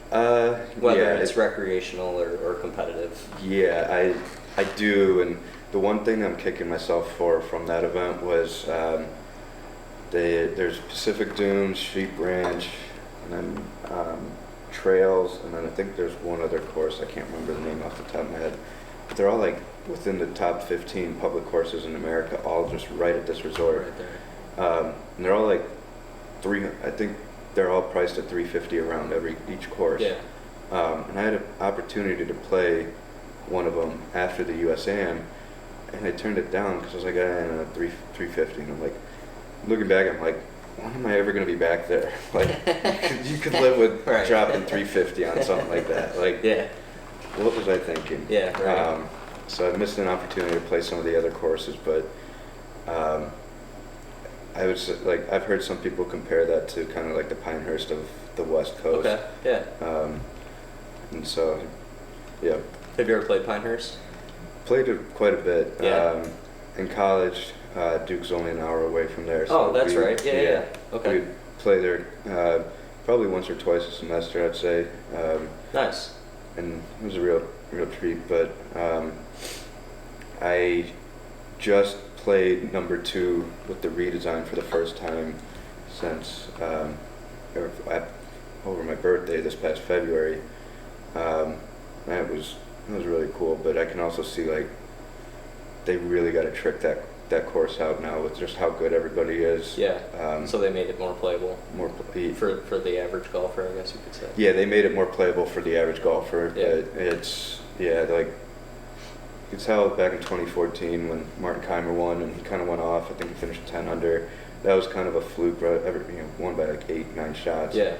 [SPEAKER 2] Whether
[SPEAKER 3] Yeah, it's recreational or competitive.
[SPEAKER 2] Yeah, I do, and the one thing I'm kicking myself for from that event was there's Pacific Dunes, Sheep Ranch, and then Trails, and then I think there's one other course, I can't remember the name off the top of my head, but they're all like within the top 15 public courses in America, all just right at this resort.
[SPEAKER 3] Right there.
[SPEAKER 2] And they're all like I think they're all priced at $350 around each course.
[SPEAKER 3] Yeah.
[SPEAKER 2] And I had an opportunity to play one of them after the USAM, and I turned it down because I was like, no, $350. And I'm like, looking back, I'm like, when am I ever going to be back there? Like, you could live with
[SPEAKER 3] right.
[SPEAKER 2] dropping $350 on something like that. Like,
[SPEAKER 3] yeah.
[SPEAKER 2] What was I thinking?
[SPEAKER 3] Yeah, right.
[SPEAKER 2] So I missed an opportunity to play some of the other courses, but I was like, I've heard some people compare that to kind of like the Pinehurst of the West Coast.
[SPEAKER 3] Okay. Yeah.
[SPEAKER 2] And so, yeah.
[SPEAKER 3] Have you ever played Pinehurst?
[SPEAKER 2] Played it quite a bit.
[SPEAKER 3] Yeah.
[SPEAKER 2] In college, Duke's only an hour away from there. So
[SPEAKER 3] that's right. Yeah. Okay.
[SPEAKER 2] We'd play there probably once or twice a semester, I'd say.
[SPEAKER 3] Nice.
[SPEAKER 2] And it was a real treat. But I just played number 2 with the redesign for the first time since over my birthday this past February. That was really cool, but I can also see like they really got to trick that course out now with just how good everybody is.
[SPEAKER 3] Yeah. So they made it more playable. For the average golfer, I guess you could say.
[SPEAKER 2] Yeah, they made it more playable for the average golfer.
[SPEAKER 3] Yeah.
[SPEAKER 2] But it's like you could tell back in 2014 when Martin Keimer won and he kind of went off. I think he finished 10 under. That was kind of a fluke. Won by like 8-9 shots.
[SPEAKER 3] Yeah.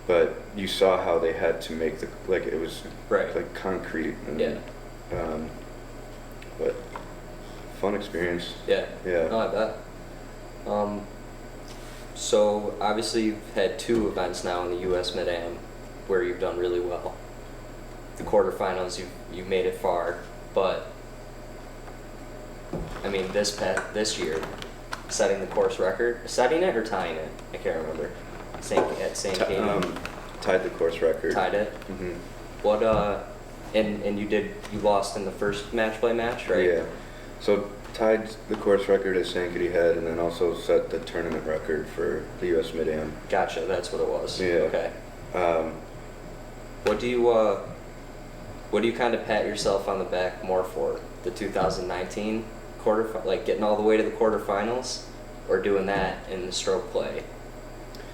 [SPEAKER 2] But you saw how they had to make it was
[SPEAKER 3] right.
[SPEAKER 2] like concrete. And,
[SPEAKER 3] yeah.
[SPEAKER 2] But fun experience.
[SPEAKER 3] Yeah.
[SPEAKER 2] Yeah.
[SPEAKER 3] No, I bet. So obviously you've had 2 events now in the U.S. Mid-Am where you've done really well. The quarterfinals, you've made it far, but I mean this year, setting the course record, setting it or tying it? I can't remember. At St. Katie.
[SPEAKER 2] Tied the course record.
[SPEAKER 3] Tied it.
[SPEAKER 2] Mm-hmm.
[SPEAKER 3] What and you lost in the first match play match, right?
[SPEAKER 2] Yeah. So tied the course record at St. Kitty Head, and then also set the tournament record for the U.S. Mid-Am.
[SPEAKER 3] Gotcha. That's what it was.
[SPEAKER 2] Yeah.
[SPEAKER 3] Okay. What do you kind of pat yourself on the back more for? The 2019 like getting all the way to the quarterfinals, or doing that in the stroke play,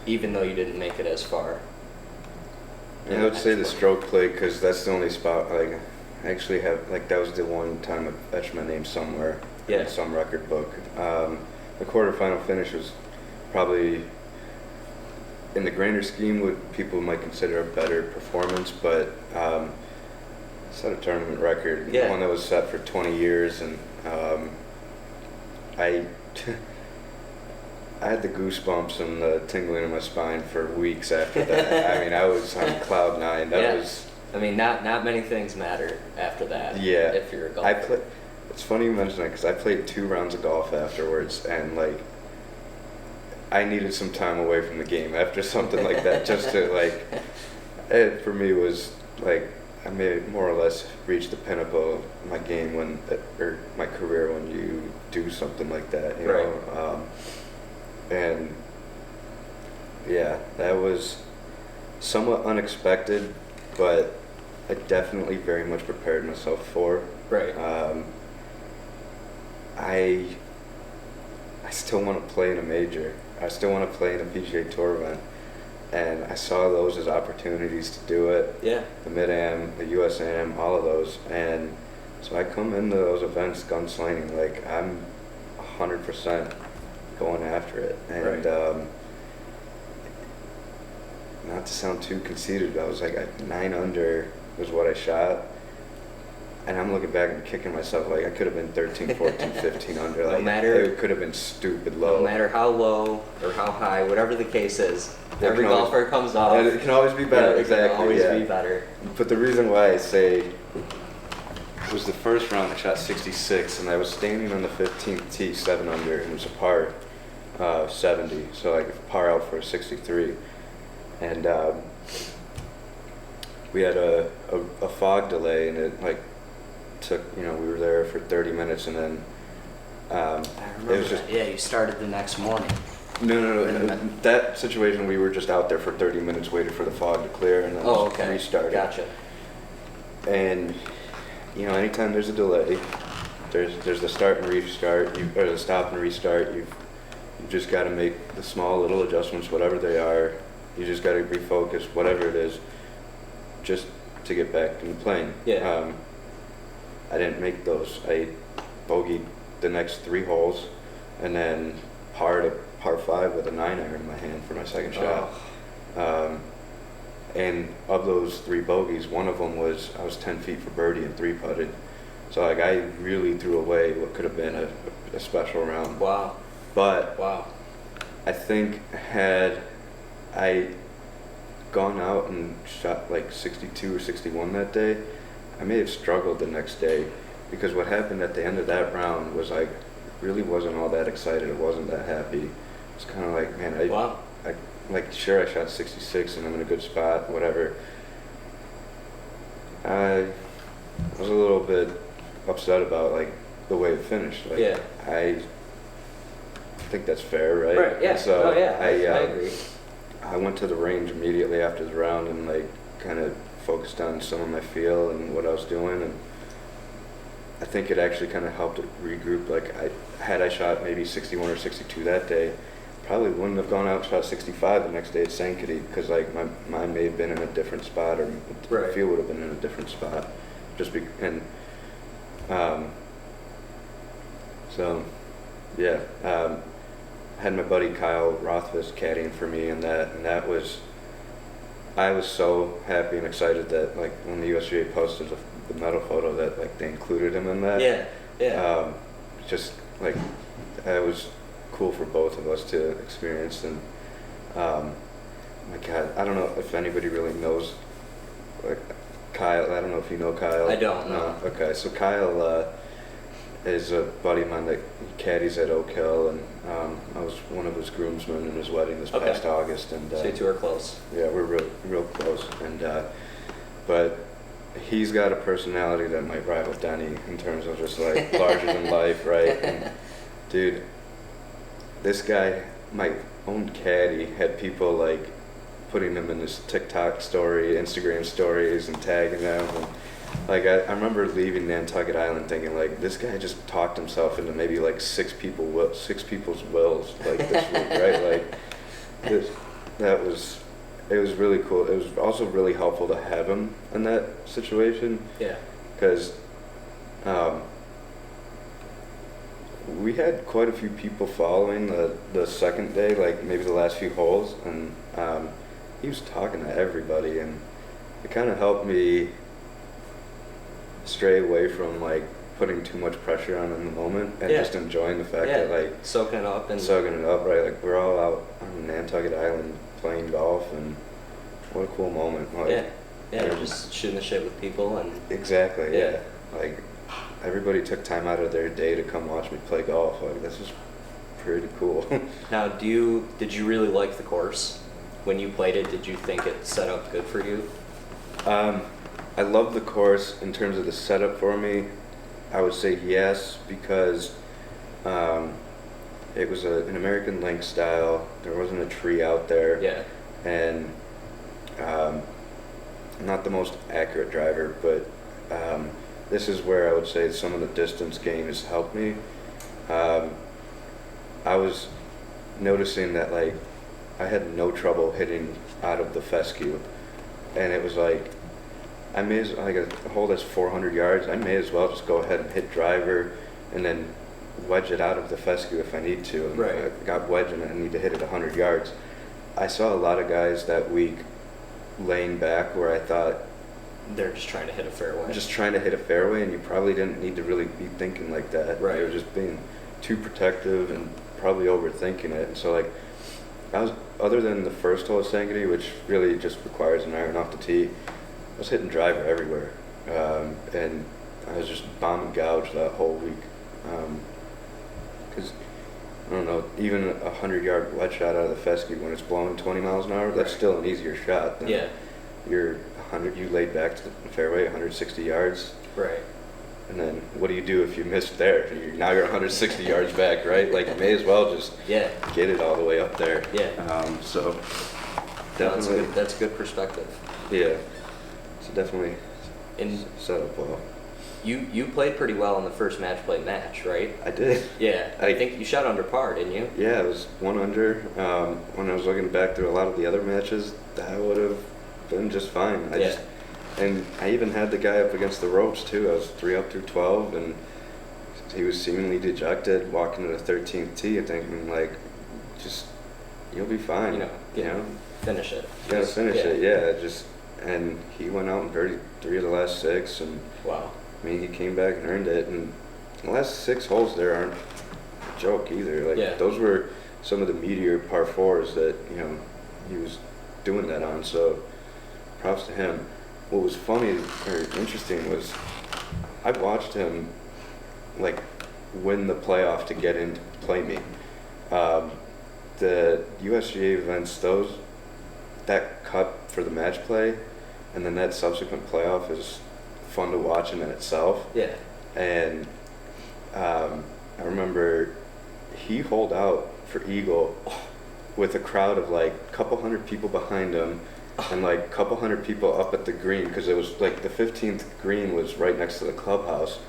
[SPEAKER 3] even though you didn't make it as far?
[SPEAKER 2] I would say the stroke play, because that's the only spot I actually have, that was the one time I etched my name somewhere in some record book. The quarterfinal finish was probably, in the grander scheme, what people might consider a better performance, but set a tournament record, one that was set for 20 years, and I I had the goosebumps and the tingling in my spine for weeks after that. I mean, I was on cloud nine. That
[SPEAKER 3] Yeah.
[SPEAKER 2] was
[SPEAKER 3] I mean, not many things matter after that.
[SPEAKER 2] yeah.
[SPEAKER 3] If you're a golfer.
[SPEAKER 2] It's funny you mention that because I played 2 rounds of golf afterwards, and like I needed some time away from the game after something like that, just to like. It for me was like I may more or less reach the pinnacle of my game or my career when you do something like that, you
[SPEAKER 3] Right.
[SPEAKER 2] know. And yeah, that was somewhat unexpected, but I definitely very much prepared myself for.
[SPEAKER 3] Right.
[SPEAKER 2] I still want to play in a major. I still want to play in a PGA Tour event, and I saw those as opportunities to do it.
[SPEAKER 3] Yeah.
[SPEAKER 2] The Mid-Am, the USAM, all of those, and so I come into those events gunslinging like I'm 100% going after it, and
[SPEAKER 3] Right.
[SPEAKER 2] Not to sound too conceited, I was like at 9 under was what I shot. And I'm looking back and kicking myself like I could have been 13, 14, 15 under.
[SPEAKER 3] No
[SPEAKER 2] Like
[SPEAKER 3] matter-
[SPEAKER 2] it could have been stupid low.
[SPEAKER 3] No matter how low or how high, whatever the case is,
[SPEAKER 2] There
[SPEAKER 3] every
[SPEAKER 2] can always-
[SPEAKER 3] golfer comes off.
[SPEAKER 2] And it can always be better.
[SPEAKER 3] Yeah,
[SPEAKER 2] exactly.
[SPEAKER 3] It can always
[SPEAKER 2] yeah.
[SPEAKER 3] be better.
[SPEAKER 2] But the reason why I say it was the first round I shot 66, and I was standing on the 15th tee, 7 under, and it was a par 70, so like par out for a 63. And we had a fog delay, and it like took, we were there for 30 minutes, and then
[SPEAKER 3] I
[SPEAKER 2] it
[SPEAKER 3] remember
[SPEAKER 2] was just
[SPEAKER 3] that. Yeah, you started the next morning.
[SPEAKER 2] no. That situation, we were just out there for 30 minutes, waited for the fog to clear, and then
[SPEAKER 3] Oh,
[SPEAKER 2] just
[SPEAKER 3] okay.
[SPEAKER 2] restarted.
[SPEAKER 3] Gotcha.
[SPEAKER 2] And anytime there's a delay, there's the start and restart, or the stop and restart. You just got to make the small little adjustments, whatever they are. You just got to refocus, whatever it is, just to get back in playing.
[SPEAKER 3] Yeah.
[SPEAKER 2] I didn't make those. I bogeyed the next 3 holes, and then par 5 with a 9-iron in my hand for my second shot. And of those 3 bogeys, one of them was I was 10 feet for birdie and 3 putted. So like I really threw away what could have been a special round.
[SPEAKER 3] Wow.
[SPEAKER 2] But
[SPEAKER 3] Wow.
[SPEAKER 2] I think had I gone out and shot like 62 or 61 that day, I may have struggled the next day, because what happened at the end of that round was I really wasn't all that excited. I wasn't that happy. It's kind of like, man,
[SPEAKER 3] Wow.
[SPEAKER 2] sure, I shot 66 and I'm in a good spot, whatever. I was a little bit upset about like the way it finished. Like,
[SPEAKER 3] Yeah.
[SPEAKER 2] I think that's fair, right?
[SPEAKER 3] Right. Yeah.
[SPEAKER 2] So
[SPEAKER 3] oh yeah. I agree.
[SPEAKER 2] I went to the range immediately after the round and like kind of focused on some of my feel and what I was doing, and I think it actually kind of helped it regroup. Like had I shot maybe 61 or 62 that day, probably wouldn't have gone out and shot 65 the next day at Sankaty, because like my mind may have been in a different spot, or
[SPEAKER 3] Right.
[SPEAKER 2] the feel would have been in a different spot. So yeah. Had my buddy Kyle Rothfuss caddying for me, and that was, I was so happy and excited that like when the USGA posted the medal photo that like they included him in that.
[SPEAKER 3] Yeah. Yeah.
[SPEAKER 2] Just like it was cool for both of us to experience, and my God, I don't know if anybody really knows like Kyle. I don't know if you know Kyle.
[SPEAKER 3] I don't know.
[SPEAKER 2] Okay, so Kyle is a buddy of mine that caddies at Oak Hill, and I was one of his groomsmen in his wedding this
[SPEAKER 3] Okay.
[SPEAKER 2] past August, and
[SPEAKER 3] So you two are close.
[SPEAKER 2] yeah, we're real close, and but he's got a personality that might rival Denny in terms of just like larger than life, right? And dude, this guy, my own caddy, had people like putting him in his TikTok story, Instagram stories, and tagging them. And like I remember leaving Nantucket Island thinking like this guy just talked himself into maybe like 6 people's wills like this week, right? Like it was really cool. It was also really helpful to have him in that situation,
[SPEAKER 3] Yeah.
[SPEAKER 2] because we had quite a few people following the second day, like maybe the last few holes, and he was talking to everybody, and it kind of helped me stray away from like putting too much pressure on in the moment and
[SPEAKER 3] Yeah.
[SPEAKER 2] just enjoying the fact
[SPEAKER 3] Yeah,
[SPEAKER 2] that like
[SPEAKER 3] soaking it up and
[SPEAKER 2] soaking it up, right? Like we're all out on Nantucket Island playing golf, and what a cool moment. Like,
[SPEAKER 3] yeah, yeah,
[SPEAKER 2] and-
[SPEAKER 3] just shooting the shit with people and
[SPEAKER 2] Exactly.
[SPEAKER 3] Yeah.
[SPEAKER 2] Yeah. Like everybody took time out of their day to come watch me play golf. Like this is pretty cool.
[SPEAKER 3] Now, did you really like the course when you played it? Did you think it set up good for you?
[SPEAKER 2] I love the course in terms of the setup for me. I would say yes, because it was an American Link style. There wasn't a tree out there.
[SPEAKER 3] Yeah,
[SPEAKER 2] And I'm not the most accurate driver, but this is where I would say some of the distance game has helped me. I was noticing that like I had no trouble hitting out of the fescue, and it was like I may as like a hole that's 400 yards. I may as well just go ahead and hit driver, and then wedge it out of the fescue if I need to. And
[SPEAKER 3] Right.
[SPEAKER 2] I got wedge and I need to hit it 100 yards. I saw a lot of guys that week laying back where I thought
[SPEAKER 3] they're just trying to hit a fairway.
[SPEAKER 2] just trying to hit a fairway, and you probably didn't need to really be thinking like that.
[SPEAKER 3] Right.
[SPEAKER 2] You were just being too protective and probably overthinking it. And so like I was, other than the first hole at Sankaty, which really just requires an iron off the tee, I was hitting driver everywhere, and I was just bomb and gouge that whole week. Because I don't know, even a 100-yard wedge shot out of the fescue when it's blowing 20 miles an hour, that's
[SPEAKER 3] Right.
[SPEAKER 2] still an easier shot than
[SPEAKER 3] Yeah,
[SPEAKER 2] you're 100. You laid back to the fairway 160 yards.
[SPEAKER 3] right.
[SPEAKER 2] And then what do you do if you missed there? Now you're 160 yards back, right? Like you may as well just
[SPEAKER 3] Yeah,
[SPEAKER 2] get it all the way up there.
[SPEAKER 3] yeah.
[SPEAKER 2] So
[SPEAKER 3] No,
[SPEAKER 2] definitely,
[SPEAKER 3] that's a good perspective.
[SPEAKER 2] yeah. So definitely
[SPEAKER 3] And
[SPEAKER 2] set up well.
[SPEAKER 3] you played pretty well in the first match play match, right?
[SPEAKER 2] I did.
[SPEAKER 3] Yeah, I think you shot under par, didn't you?
[SPEAKER 2] Yeah, it was 1 under. When I was looking back through a lot of the other matches, that would have been just fine.
[SPEAKER 3] Yeah.
[SPEAKER 2] And I even had the guy up against the ropes too. I was 3 up through 12, and he was seemingly dejected, walking to the 13th tee, and thinking like, just you'll be fine.
[SPEAKER 3] You know, finish it.
[SPEAKER 2] You gotta finish
[SPEAKER 3] Yeah.
[SPEAKER 2] it. Yeah, just and he went out and birdied 3 of the last 6, and
[SPEAKER 3] Wow.
[SPEAKER 2] I mean he came back and earned it. And the last 6 holes there aren't a joke either. Like
[SPEAKER 3] Yeah.
[SPEAKER 2] those were some of the meteor par 4s that he was doing that on. So props to him. What was funny or interesting was I watched him like win the playoff to get in to play me. The USGA events, that cut for the match play, and then that subsequent playoff is fun to watch in itself.
[SPEAKER 3] Yeah.
[SPEAKER 2] And I remember he holed out for eagle with a crowd of like a couple hundred people behind him, and like a couple hundred people up at the green, because it was like the 15th green was right next to the clubhouse,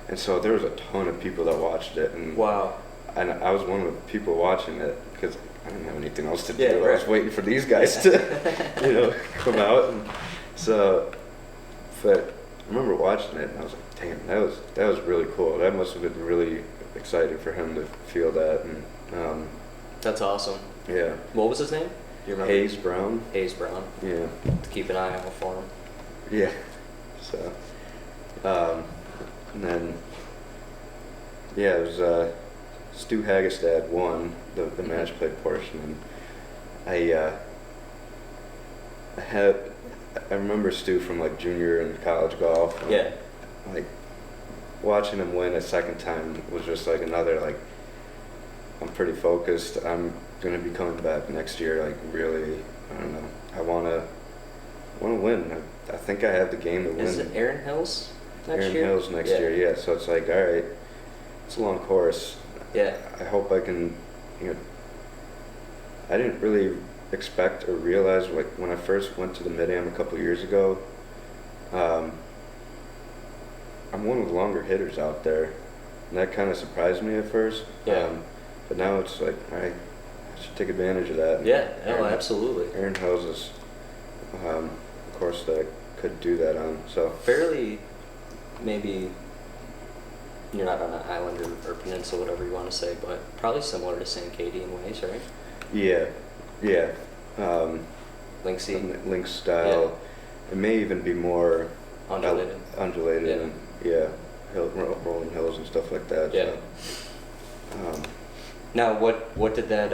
[SPEAKER 2] and so there was a ton of people that watched it. And
[SPEAKER 3] Wow.
[SPEAKER 2] and I was one of the people watching it because I didn't have anything else to do.
[SPEAKER 3] Yeah,
[SPEAKER 2] I was
[SPEAKER 3] right.
[SPEAKER 2] waiting for these guys to come out. And so, but I remember watching it and I was like, damn, that was really cool. That must have been really exciting for him to feel that. And
[SPEAKER 3] That's awesome.
[SPEAKER 2] yeah,
[SPEAKER 3] What was his name? Do you remember?
[SPEAKER 2] Hayes Brown.
[SPEAKER 3] Hayes Brown.
[SPEAKER 2] Yeah,
[SPEAKER 3] To keep an eye out for him.
[SPEAKER 2] yeah. So, and then yeah, it was Stu Hagestad won the match play portion, and I remember Stu from like junior and college golf. And,
[SPEAKER 3] Yeah.
[SPEAKER 2] like watching him win a second time was just like another like I'm pretty focused. I'm gonna be coming back next year. Like really, I don't know. I wanna win. I think I have the game to win.
[SPEAKER 3] Is it Aaron Hills next
[SPEAKER 2] Aaron
[SPEAKER 3] year?
[SPEAKER 2] Hills next
[SPEAKER 3] Yeah.
[SPEAKER 2] year, yeah. So it's like, all right, it's a long course.
[SPEAKER 3] Yeah.
[SPEAKER 2] I hope I can, I didn't really expect or realize, like, when I first went to the Mid-Am a couple years ago, I'm one of the longer hitters out there, and that kind of surprised me at first.
[SPEAKER 3] Yeah.
[SPEAKER 2] But now it's like, all right, I should take advantage of that.
[SPEAKER 3] Yeah, no,
[SPEAKER 2] Aaron-
[SPEAKER 3] absolutely.
[SPEAKER 2] Aaron Hills is a course that I could do that on, so.
[SPEAKER 3] Fairly, maybe you're not on an island or peninsula, whatever you want to say, but probably similar to St. Katie in ways, right?
[SPEAKER 2] Yeah, yeah.
[SPEAKER 3] Linksy,
[SPEAKER 2] Link style. It may even be more
[SPEAKER 3] undulated.
[SPEAKER 2] undulated.
[SPEAKER 3] Yeah.
[SPEAKER 2] And, yeah. rolling hills and stuff like that.
[SPEAKER 3] Yeah.
[SPEAKER 2] So,
[SPEAKER 3] Now, what did that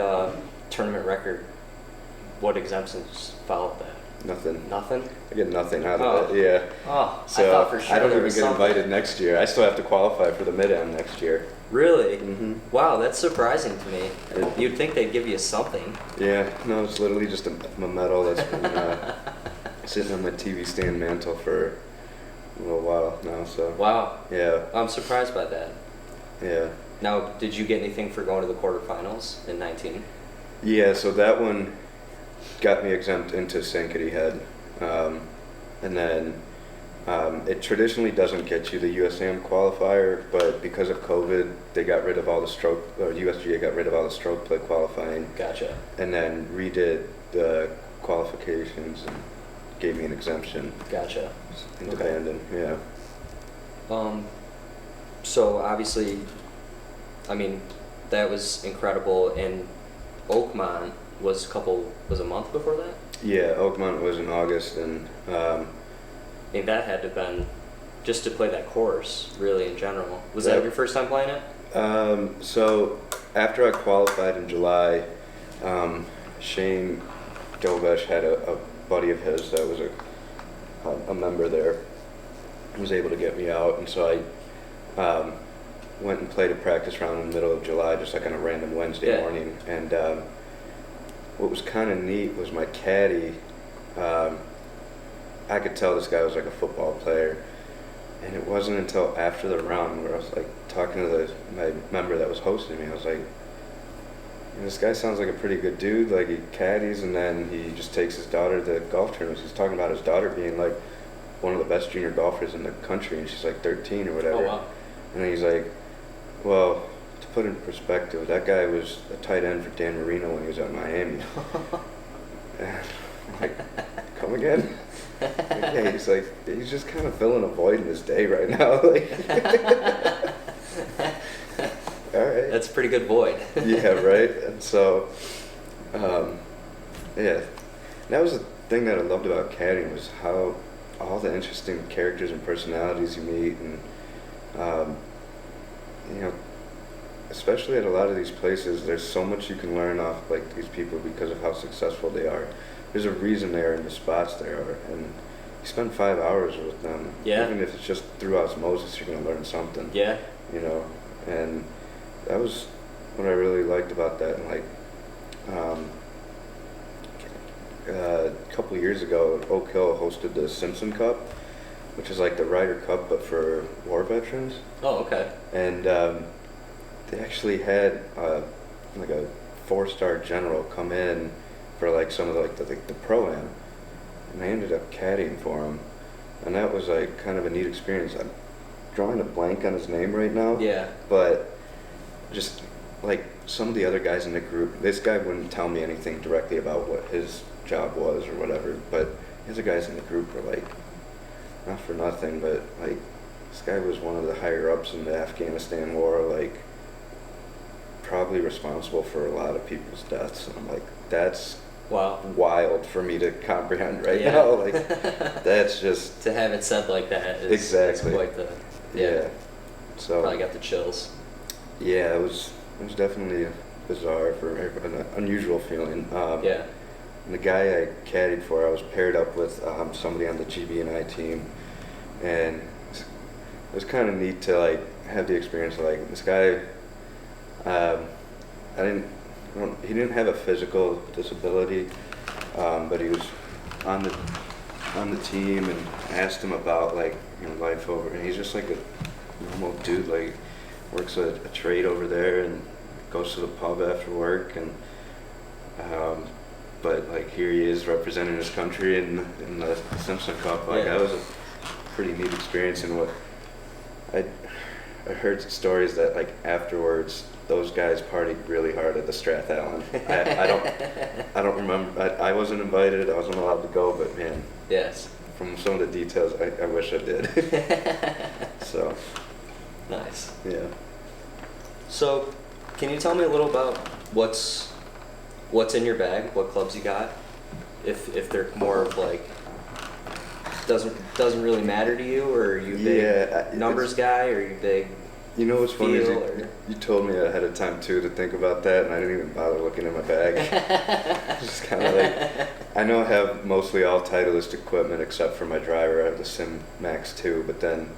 [SPEAKER 3] tournament record? What exemptions followed that?
[SPEAKER 2] nothing.
[SPEAKER 3] Nothing.
[SPEAKER 2] I get nothing out
[SPEAKER 3] Oh.
[SPEAKER 2] of it. Yeah.
[SPEAKER 3] Oh,
[SPEAKER 2] So
[SPEAKER 3] I thought for sure
[SPEAKER 2] I don't
[SPEAKER 3] there
[SPEAKER 2] even
[SPEAKER 3] was
[SPEAKER 2] get
[SPEAKER 3] something.
[SPEAKER 2] invited next year. I still have to qualify for the mid-am next year.
[SPEAKER 3] Really?
[SPEAKER 2] Mm-hmm.
[SPEAKER 3] Wow, that's surprising to me.
[SPEAKER 2] It-
[SPEAKER 3] You'd think they'd give you something.
[SPEAKER 2] Yeah. No, it's literally just a medal that's been sitting on my TV stand mantle for a little while now. So.
[SPEAKER 3] Wow,
[SPEAKER 2] Yeah.
[SPEAKER 3] I'm surprised by that.
[SPEAKER 2] Yeah.
[SPEAKER 3] Now, did you get anything for going to the quarterfinals in 19?
[SPEAKER 2] Yeah, so that one got me exempt into Sankaty Head. And then it traditionally doesn't get you the USAM qualifier, but because of COVID, they got rid of all the stroke, or USGA got rid of all the stroke play qualifying,
[SPEAKER 3] Gotcha.
[SPEAKER 2] and then redid the qualifications and gave me an exemption
[SPEAKER 3] Gotcha.
[SPEAKER 2] into
[SPEAKER 3] Okay.
[SPEAKER 2] Bandon. Yeah.
[SPEAKER 3] So obviously, I mean, that was incredible. And Oakmont was a month before that.
[SPEAKER 2] Yeah, Oakmont was in August, and
[SPEAKER 3] I mean, that had to have been just to play that course, really, in general. Was that
[SPEAKER 2] That-
[SPEAKER 3] your first time playing it?
[SPEAKER 2] so after I qualified in July, Shane Dovesh had a buddy of his that was a member there. He was able to get me out, and so I went and played a practice round in the middle of July, just like on a random Wednesday
[SPEAKER 3] Yeah.
[SPEAKER 2] morning. And what was kind of neat was my caddy. I could tell this guy was like a football player. And it wasn't until after the round where I was like talking to my member that was hosting me. I was like, this guy sounds like a pretty good dude. Like he caddies and then he just takes his daughter to golf tournaments. He's talking about his daughter being like one of the best junior golfers in the country, and she's like 13 or whatever.
[SPEAKER 3] Oh wow.
[SPEAKER 2] And then he's like, well, to put it in perspective, that guy was a tight end for Dan Marino when he was at Miami. And I'm like, come again? Like, yeah, he's like, he's just kind of filling a void in his day right now. Like, all right.
[SPEAKER 3] That's a pretty good void.
[SPEAKER 2] Yeah, right. And so, yeah, that was the thing that I loved about caddying was how all the interesting characters and personalities you meet, and you know, especially at a lot of these places, there's so much you can learn off like these people because of how successful they are. There's a reason they're in the spots they are, and you spend 5 hours with them.
[SPEAKER 3] Yeah.
[SPEAKER 2] Even if it's just through osmosis, you're gonna learn something.
[SPEAKER 3] Yeah.
[SPEAKER 2] You know, and that was what I really liked about that. And like, a couple of years ago, Oak Hill hosted the Simpson Cup, which is like the Ryder Cup but for war veterans.
[SPEAKER 3] Oh, okay.
[SPEAKER 2] And they actually had like a 4-star general come in for like some of the pro-am, and I ended up caddying for him, and that was like kind of a neat experience. I'm drawing a blank on his name right now.
[SPEAKER 3] Yeah.
[SPEAKER 2] But just like some of the other guys in the group, this guy wouldn't tell me anything directly about what his job was or whatever, but the other guys in the group were like, not for nothing, but like this guy was one of the higher ups in the Afghanistan war, like probably responsible for a lot of people's deaths. And I'm like, that's
[SPEAKER 3] Wow.
[SPEAKER 2] wild for me to comprehend right
[SPEAKER 3] Yeah.
[SPEAKER 2] now. Like that's just
[SPEAKER 3] To have it said like that is
[SPEAKER 2] Exactly.
[SPEAKER 3] is quite the
[SPEAKER 2] yeah. So
[SPEAKER 3] Probably got the chills.
[SPEAKER 2] yeah, it was definitely bizarre for an unusual feeling.
[SPEAKER 3] Yeah.
[SPEAKER 2] And the guy I caddied for, I was paired up with somebody on the GB&I team, and it was kind of neat to like have the experience of like this guy. He didn't have a physical disability, but he was on the team, and I asked him about like life over, and he's just like a normal dude, like works a trade over there and goes to the pub after work, and but like here he is representing his country in the Simpson Cup. Like
[SPEAKER 3] Yeah.
[SPEAKER 2] that was a pretty neat experience. And what I heard stories that like afterwards those guys partied really hard at the Strath Allen. I don't remember. I wasn't invited. I wasn't allowed to go. But man,
[SPEAKER 3] Yes.
[SPEAKER 2] from some of the details, I wish I did. So
[SPEAKER 3] Nice.
[SPEAKER 2] yeah.
[SPEAKER 3] So, can you tell me a little about what's in your bag? What clubs you got? If they're more of like doesn't really matter to you, or are you a big numbers guy, or are you big?
[SPEAKER 2] You know what's funny is
[SPEAKER 3] Feel,
[SPEAKER 2] you told me ahead of time too to think about that, and I didn't even bother looking in my bag. Just kind of like, I know I have mostly all Titleist equipment except for my driver. I have the Sim Max 2, but then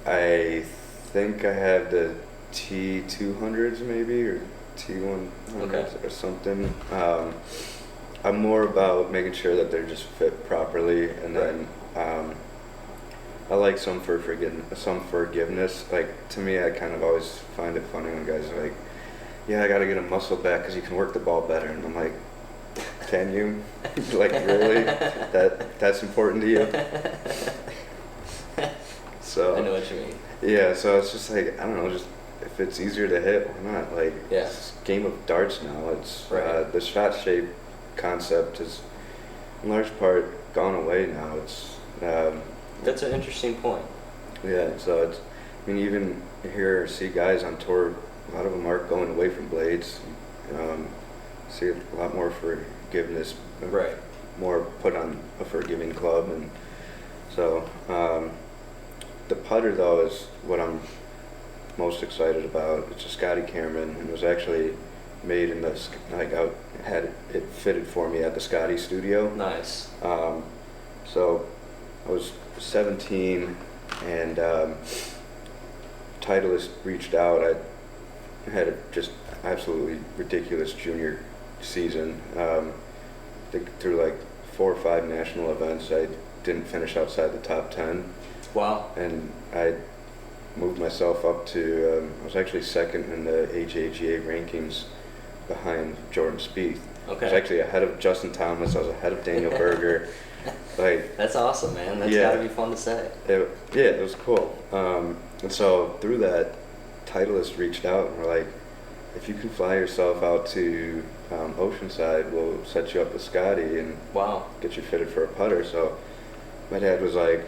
[SPEAKER 2] I think I have the T200s maybe, or T100s or something. I'm more about making sure that they're just fit properly, and then I like some forgiveness. Like, to me, I kind of always find it funny when guys are like, yeah, I got to get a muscle back because you can work the ball better. And I'm like, can you? Like, really? That's important to you? So
[SPEAKER 3] I know what you mean.
[SPEAKER 2] yeah, so it's just like, I don't know, just if it's easier to hit, why not? Like,
[SPEAKER 3] Yeah.
[SPEAKER 2] it's a game of darts now. It's
[SPEAKER 3] Right.
[SPEAKER 2] the shot shape concept is in large part gone away now. It's
[SPEAKER 3] That's an interesting point.
[SPEAKER 2] yeah, so it's, I mean, even here, see guys on tour, a lot of them aren't going away from blades. See a lot more forgiveness,
[SPEAKER 3] Right.
[SPEAKER 2] more put on a forgiving club, and so the putter though is what I'm most excited about. It's a Scotty Cameron, and it was actually made in the, like, I had it fitted for me at the Scotty studio.
[SPEAKER 3] Nice.
[SPEAKER 2] So I was 17, and Titleist reached out. I had a just absolutely ridiculous junior season. I think through like 4 or 5 national events, I didn't finish outside the top 10,
[SPEAKER 3] Wow.
[SPEAKER 2] and I moved myself up to, I was actually second in the AJGA rankings behind Jordan Spieth. I was
[SPEAKER 3] Okay.
[SPEAKER 2] actually ahead of Justin Thomas. I was ahead of Daniel Berger. Like,
[SPEAKER 3] That's awesome, man. That's
[SPEAKER 2] Yeah.
[SPEAKER 3] gotta be fun to say.
[SPEAKER 2] it was cool. And so through that, Titleist reached out and were like, if you can fly yourself out to Oceanside, we'll set you up with Scotty and
[SPEAKER 3] Wow.
[SPEAKER 2] get you fitted for a putter. So my dad was like,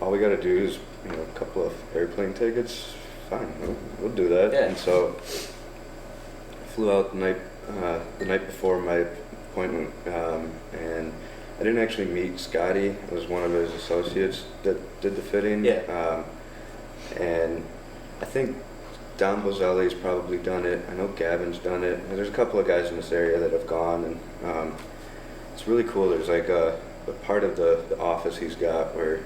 [SPEAKER 2] all we got to do is, a couple of airplane tickets. Fine, we'll do that.
[SPEAKER 3] Yeah.
[SPEAKER 2] And so I flew out the night before my appointment, and I didn't actually meet Scotty. It was one of his associates that did the fitting.
[SPEAKER 3] Yeah.
[SPEAKER 2] And I think Don Bozelli's probably done it. I know Gavin's done it. And there's a couple of guys in this area that have gone, and it's really cool. There's like a part of the office he's got where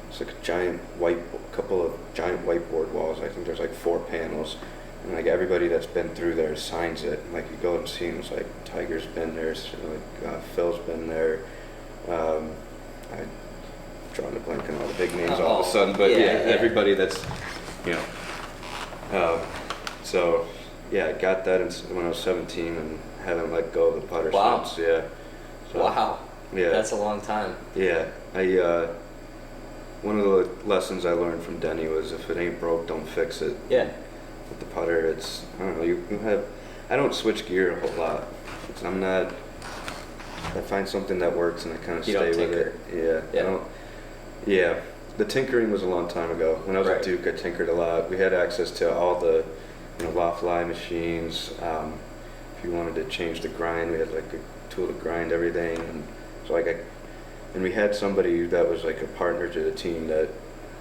[SPEAKER 2] it's like a couple of giant whiteboard walls. I think there's like 4 panels, and like everybody that's been through there signs it. And, like, you go and see him, it's like Tiger's been there, so, like Phil's been there. I'm drawing a blank on all the big names all of a sudden, but yeah, everybody that's, so yeah, I got that when I was 17 and haven't let go of the putter
[SPEAKER 3] Wow.
[SPEAKER 2] since. Yeah. So,
[SPEAKER 3] Wow.
[SPEAKER 2] Yeah.
[SPEAKER 3] That's a long time.
[SPEAKER 2] Yeah. One of the lessons I learned from Denny was, if it ain't broke, don't fix it.
[SPEAKER 3] Yeah.
[SPEAKER 2] With the putter, it's, I don't know, I don't switch gear a whole lot. I find something that works and I kind of
[SPEAKER 3] You
[SPEAKER 2] stay
[SPEAKER 3] don't
[SPEAKER 2] with
[SPEAKER 3] tinker.
[SPEAKER 2] it. Yeah.
[SPEAKER 3] Yeah.
[SPEAKER 2] The tinkering was a long time ago. When I was
[SPEAKER 3] Right.
[SPEAKER 2] at Duke, I tinkered a lot. We had access to all the, loft lie machines. If you wanted to change the grind, we had like a tool to grind everything. And so and we had somebody that was like a partner to the team that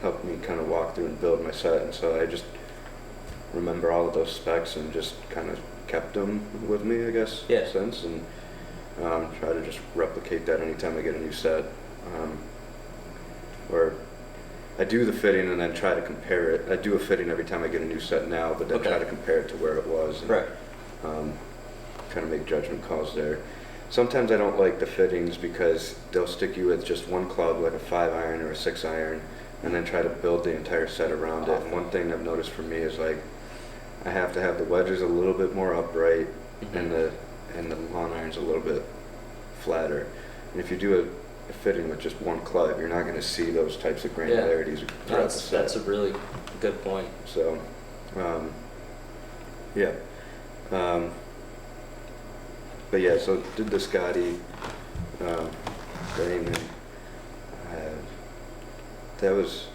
[SPEAKER 2] helped me kind of walk through and build my set. And so I just remember all of those specs and just kind of kept them with me, I guess,
[SPEAKER 3] Yeah.
[SPEAKER 2] since, and try to just replicate that anytime I get a new set. Or I do the fitting and then try to compare it. I do a fitting every time I get a new set now, but then
[SPEAKER 3] Okay.
[SPEAKER 2] try to compare it to where it was. And,
[SPEAKER 3] Right.
[SPEAKER 2] kind of make judgment calls there. Sometimes I don't like the fittings because they'll stick you with just one club, like a 5-iron or a 6-iron, and then try to build the entire set around it. And one thing I've noticed for me is, like, I have to have the wedges a little bit more upright, and the long irons a little bit flatter. And if you do a fitting with just one club, you're not going to see those types of granularities throughout the set.
[SPEAKER 3] That's a really good point.
[SPEAKER 2] So, yeah. But yeah, so did the Scotty thing, and that was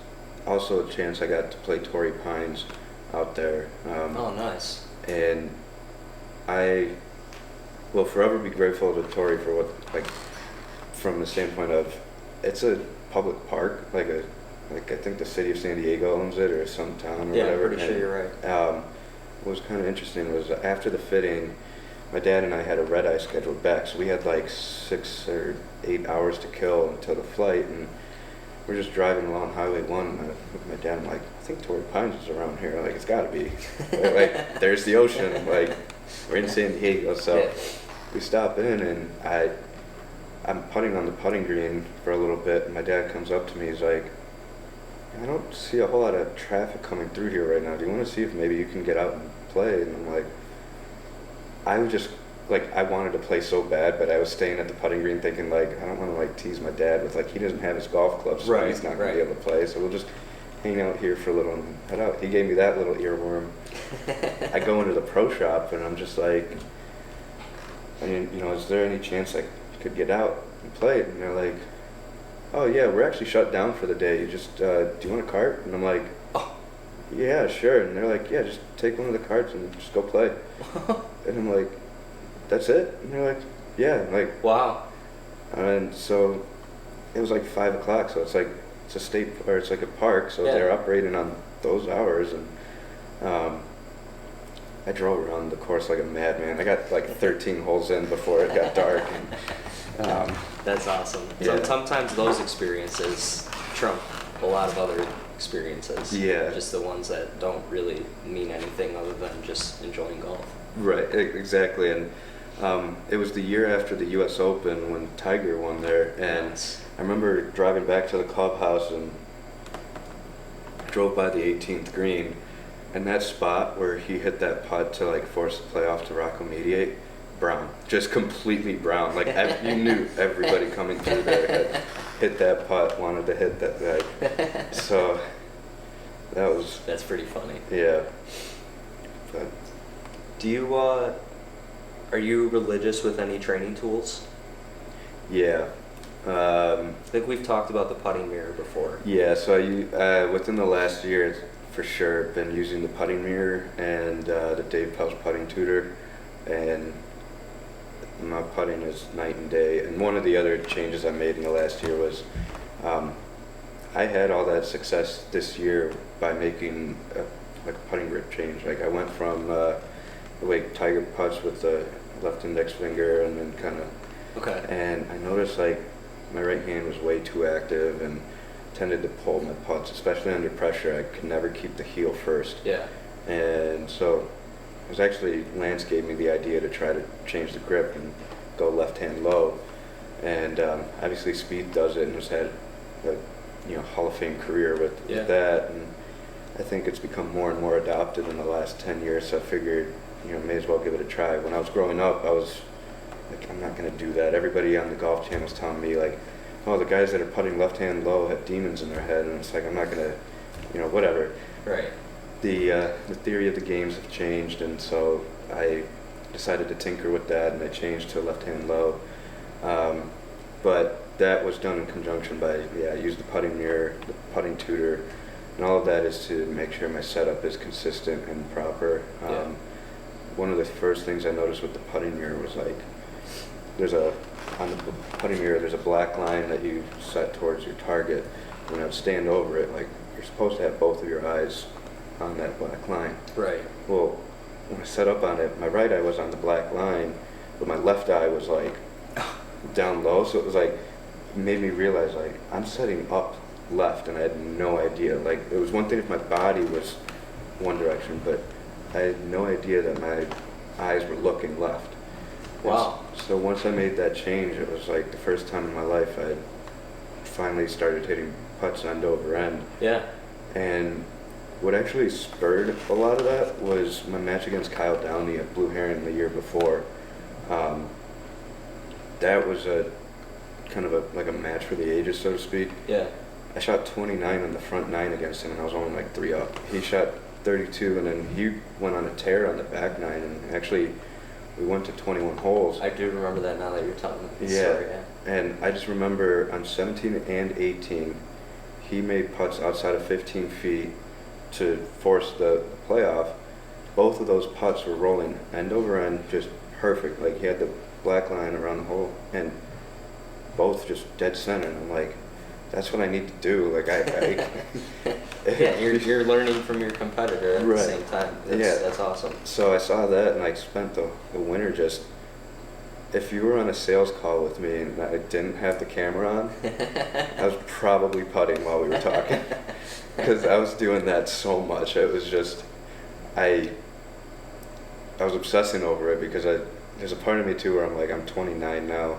[SPEAKER 2] also a chance I got to play Torrey Pines out there.
[SPEAKER 3] Oh, nice.
[SPEAKER 2] And I will forever be grateful to Torrey for what, like, from the standpoint of it's a public park, like I think the city of San Diego owns it or some town or
[SPEAKER 1] Yeah, I'm
[SPEAKER 2] whatever.
[SPEAKER 1] pretty sure you're right.
[SPEAKER 2] What was kind of interesting was after the fitting, my dad and I had a red eye scheduled back, so we had like 6 or 8 hours to kill until the flight, and we're just driving along Highway 1, and I look at my dad, I'm like, I think Torrey Pines is around here. Like, it's got to be. Like, there's the ocean. Like, we're in San Diego. So
[SPEAKER 1] Yeah.
[SPEAKER 2] we stop in, and I'm putting on the putting green for a little bit, and my dad comes up to me. He's like, I don't see a whole lot of traffic coming through here right now. Do you want to see if maybe you can get out and play? And I'm like, I was just, like, I wanted to play so bad, but I was staying at the putting green thinking, like, I don't want to, like, tease my dad with, like, he doesn't have his golf clubs, so
[SPEAKER 1] Right,
[SPEAKER 2] he's not going
[SPEAKER 1] right.
[SPEAKER 2] to be able to play, so we'll just hang out here for a little and head out. He gave me that little earworm. I go into the pro shop, and I'm just like, I mean, you know, is there any chance I could get out and play? And they're like, oh, yeah, we're actually shut down for the day. You just, do you want a cart? And I'm like,
[SPEAKER 1] Oh.
[SPEAKER 2] yeah, sure. And they're like, yeah, just take one of the carts and just go play. And I'm like, that's it? And they're like, yeah. I'm like,
[SPEAKER 1] Wow.
[SPEAKER 2] and so it was like 5 o'clock, so it's like, it's a state, or it's like a park, so
[SPEAKER 1] Yeah.
[SPEAKER 2] they're operating on those hours, and I drove around the course like a madman. I got like 13 holes in before it got dark, and
[SPEAKER 1] That's awesome.
[SPEAKER 2] Yeah.
[SPEAKER 1] Sometimes those experiences trump a lot of other experiences.
[SPEAKER 2] Yeah.
[SPEAKER 1] Just the ones that don't really mean anything other than just enjoying golf.
[SPEAKER 2] right, exactly, and it was the year after the U.S. Open when Tiger won there, and
[SPEAKER 1] Nice.
[SPEAKER 2] I remember driving back to the clubhouse and drove by the 18th green, and that spot where he hit that putt to like force the playoff to Rocco Mediate, brown, just completely brown. Like you knew everybody coming through there had hit that putt, wanted to hit that guy. So that was,
[SPEAKER 1] That's pretty funny.
[SPEAKER 2] yeah. But
[SPEAKER 1] Do you, are you religious with any training tools?
[SPEAKER 2] yeah.
[SPEAKER 1] I think we've talked about the putting mirror before.
[SPEAKER 2] Yeah, so within the last year, for sure, been using the putting mirror and the Dave Pelch putting tutor, and my putting is night and day. And one of the other changes I made in the last year was I had all that success this year by making like a putting grip change. Like I went from the way Tiger putts with the left index finger, and then kind of,
[SPEAKER 1] Okay.
[SPEAKER 2] and I noticed like my right hand was way too active and tended to pull my putts, especially under pressure. I could never keep the heel first.
[SPEAKER 1] Yeah.
[SPEAKER 2] And so it was actually, Lance gave me the idea to try to change the grip and go left hand low. And obviously Spieth does it and has had a Hall of Fame career with
[SPEAKER 1] Yeah.
[SPEAKER 2] that. And I think it's become more and more adopted in the last 10 years. So I figured, may as well give it a try. When I was growing up, I was like, I'm not going to do that. Everybody on the golf channel was telling me, like, oh, the guys that are putting left hand low have demons in their head. And it's like, I'm not going to, whatever.
[SPEAKER 1] Right.
[SPEAKER 2] The theory of the games have changed, and so I decided to tinker with that, and I changed to left hand low. But that was done in conjunction by, I used the putting mirror, the putting tutor, and all of that is to make sure my setup is consistent and proper.
[SPEAKER 1] Yeah.
[SPEAKER 2] One of the first things I noticed with the putting mirror was like, on the putting mirror, there's a black line that you set towards your target. When I would stand over it, like, you're supposed to have both of your eyes on that black line.
[SPEAKER 1] Right.
[SPEAKER 2] Well, when I set up on it, my right eye was on the black line, but my left eye was like down low, so it was like, it made me realize like I'm setting up left, and I had no idea. Like, it was one thing if my body was one direction, but I had no idea that my eyes were looking left.
[SPEAKER 1] Wow.
[SPEAKER 2] So once I made that change, it was like the first time in my life I finally started hitting putts end over end.
[SPEAKER 1] Yeah.
[SPEAKER 2] And what actually spurred a lot of that was my match against Kyle Downey at Blue Heron the year before. That was a kind of like a match for the ages, so to speak.
[SPEAKER 1] Yeah.
[SPEAKER 2] I shot 29 on the front nine against him, and I was only like 3 up. He shot 32, and then he went on a tear on the back nine, and actually we went to 21 holes.
[SPEAKER 1] I do remember that now that you're telling me the
[SPEAKER 2] Yeah.
[SPEAKER 1] story. Yeah.
[SPEAKER 2] And I just remember on 17 and 18, he made putts outside of 15 feet to force the playoff. Both of those putts were rolling end over end, just perfect. Like, he had the black line around the hole, and both just dead center. And I'm like, that's what I need to do. Like
[SPEAKER 3] Yeah, you're learning from your competitor at
[SPEAKER 2] Right.
[SPEAKER 3] the same time. That's awesome.
[SPEAKER 2] So I saw that, and I spent the winter just. If you were on a sales call with me and I didn't have the camera on, I was probably putting while we were talking, because I was doing that so much. It was just, I was obsessing over it because there's a part of me too where I'm like, I'm 29 now.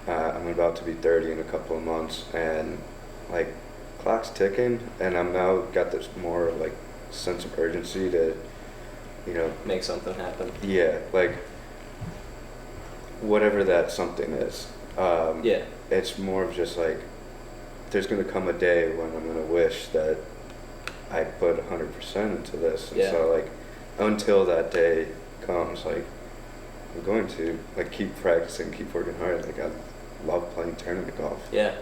[SPEAKER 2] I'm about to be 30 in a couple of months, and like, clock's ticking, and I'm now got this more like sense of urgency to,
[SPEAKER 3] Make something happen.
[SPEAKER 2] yeah, like whatever that something is.
[SPEAKER 3] Yeah.
[SPEAKER 2] It's more of just like, there's going to come a day when I'm going to wish that I put 100% into this. And
[SPEAKER 3] Yeah.
[SPEAKER 2] so like, until that day comes, like, I'm going to like keep practicing, keep working hard. Like, I love playing tournament golf.
[SPEAKER 3] Yeah.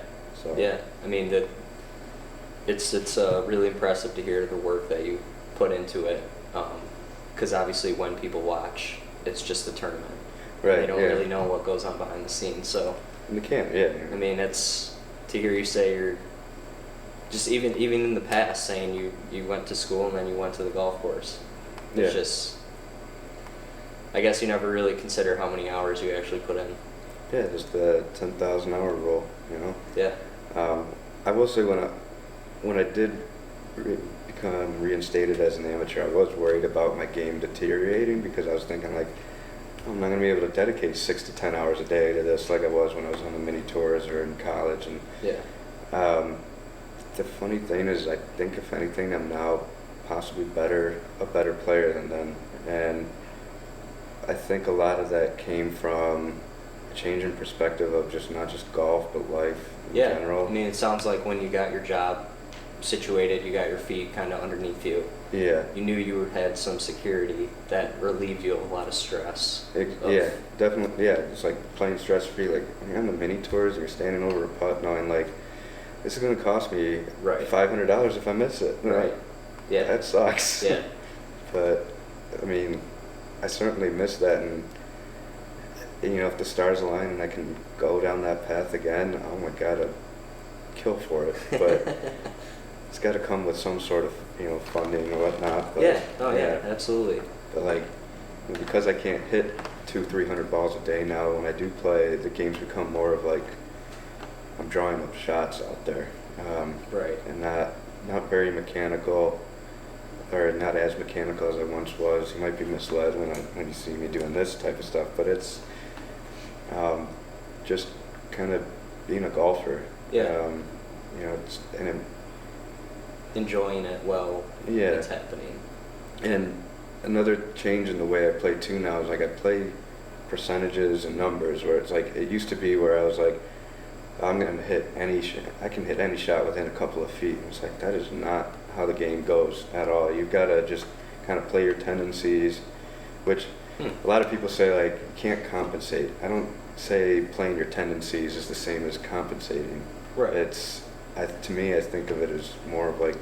[SPEAKER 2] So
[SPEAKER 3] Yeah. I mean, it's really impressive to hear the work that you put into it. Because obviously when people watch, it's just a tournament.
[SPEAKER 2] Right.
[SPEAKER 3] They don't
[SPEAKER 2] yeah.
[SPEAKER 3] really know what goes on behind the scenes. So,
[SPEAKER 2] And they can't. Yeah.
[SPEAKER 3] I mean, it's to hear you say you're just even in the past saying you went to school and then you went to the golf course. It's
[SPEAKER 2] Yeah.
[SPEAKER 3] just, I guess you never really consider how many hours you actually put in.
[SPEAKER 2] Yeah. Just the 10,000 hour rule.
[SPEAKER 3] Yeah.
[SPEAKER 2] I will say when I did become reinstated as an amateur, I was worried about my game deteriorating, because I was thinking like, I'm not going to be able to dedicate 6 to 10 hours a day to this like I was when I was on the mini tours or in college. And
[SPEAKER 3] Yeah.
[SPEAKER 2] the funny thing is, I think if anything, I'm now possibly a better player than then. And I think a lot of that came from a change in perspective of just not just golf, but life in
[SPEAKER 3] Yeah.
[SPEAKER 2] general.
[SPEAKER 3] I mean, it sounds like when you got your job situated, you got your feet kind of underneath you.
[SPEAKER 2] Yeah.
[SPEAKER 3] You knew you had some security that relieved you of a lot of stress.
[SPEAKER 2] Yeah, definitely. Yeah, it's like playing stress-free. Like, when you're on the mini tours, you're standing over a putt knowing like, this is going to cost me
[SPEAKER 3] Right.
[SPEAKER 2] $500 if I miss it.
[SPEAKER 3] Right. Yeah.
[SPEAKER 2] That sucks.
[SPEAKER 3] Yeah.
[SPEAKER 2] But I mean, I certainly miss that, and if the stars align and I can go down that path again, oh my God, I'd kill for it. But it's got to come with some sort of funding or whatnot. But,
[SPEAKER 3] Yeah. Oh yeah. Absolutely.
[SPEAKER 2] But like, because I can't hit 200-300 balls a day now, when I do play, the games become more of like, I'm drawing up shots out there.
[SPEAKER 3] Right.
[SPEAKER 2] And not very mechanical, or not as mechanical as I once was. You might be misled when you see me doing this type of stuff, but it's just kind of being a golfer.
[SPEAKER 3] Yeah. Enjoying it while
[SPEAKER 2] Yeah.
[SPEAKER 3] it's happening.
[SPEAKER 2] And another change in the way I play too now is like, I play percentages and numbers, where it's like, it used to be where I was like, I'm going to hit I can hit any shot within a couple of feet. And it's like, that is not how the game goes at all. You've got to just kind of play your tendencies, which a lot of people say like, you can't compensate. I don't say playing your tendencies is the same as compensating.
[SPEAKER 3] Right.
[SPEAKER 2] To me, I think of it as more of like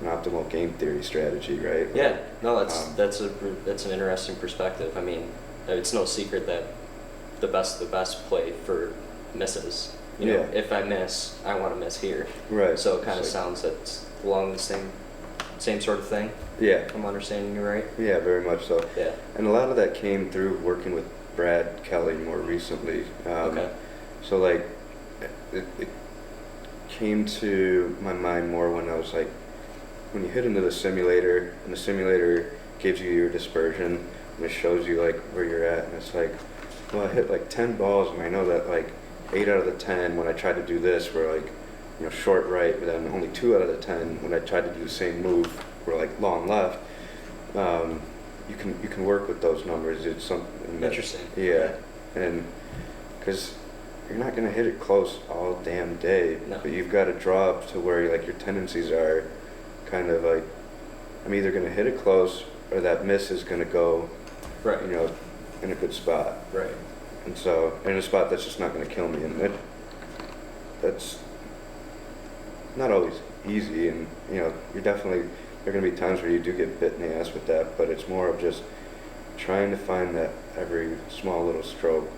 [SPEAKER 2] an optimal game theory strategy, right?
[SPEAKER 3] Yeah. No, that's an interesting perspective. I mean, it's no secret that the best play for misses.
[SPEAKER 2] Yeah.
[SPEAKER 3] If I miss, I want to miss here.
[SPEAKER 2] Right.
[SPEAKER 3] So it kind of
[SPEAKER 2] It's like-
[SPEAKER 3] sounds that's along the same sort of thing.
[SPEAKER 2] Yeah.
[SPEAKER 3] I'm understanding you right.
[SPEAKER 2] Yeah, very much so.
[SPEAKER 3] Yeah.
[SPEAKER 2] And a lot of that came through working with Brad Kelly more recently.
[SPEAKER 3] Okay.
[SPEAKER 2] So like, it came to my mind more when I was like, when you hit into the simulator, and the simulator gives you your dispersion, and it shows you like where you're at, and it's like, well, I hit like 10 balls, and I know that like 8 out of the 10 when I tried to do this were like, short right, but then only 2 out of the 10 when I tried to do the same move were like long left. You can work with those numbers. It's something
[SPEAKER 3] Interesting.
[SPEAKER 2] Yeah, and because you're not gonna hit it close all damn day,
[SPEAKER 3] No.
[SPEAKER 2] but you've got to draw up to where like your tendencies are, kind of like, I'm either gonna hit it close or that miss is gonna go,
[SPEAKER 3] Right.
[SPEAKER 2] in a good spot.
[SPEAKER 3] Right.
[SPEAKER 2] And so, in a spot that's just not going to kill me, and that's not always easy, and there are going to be times where you do get bit in the ass with that, but it's more of just trying to find that every small little stroke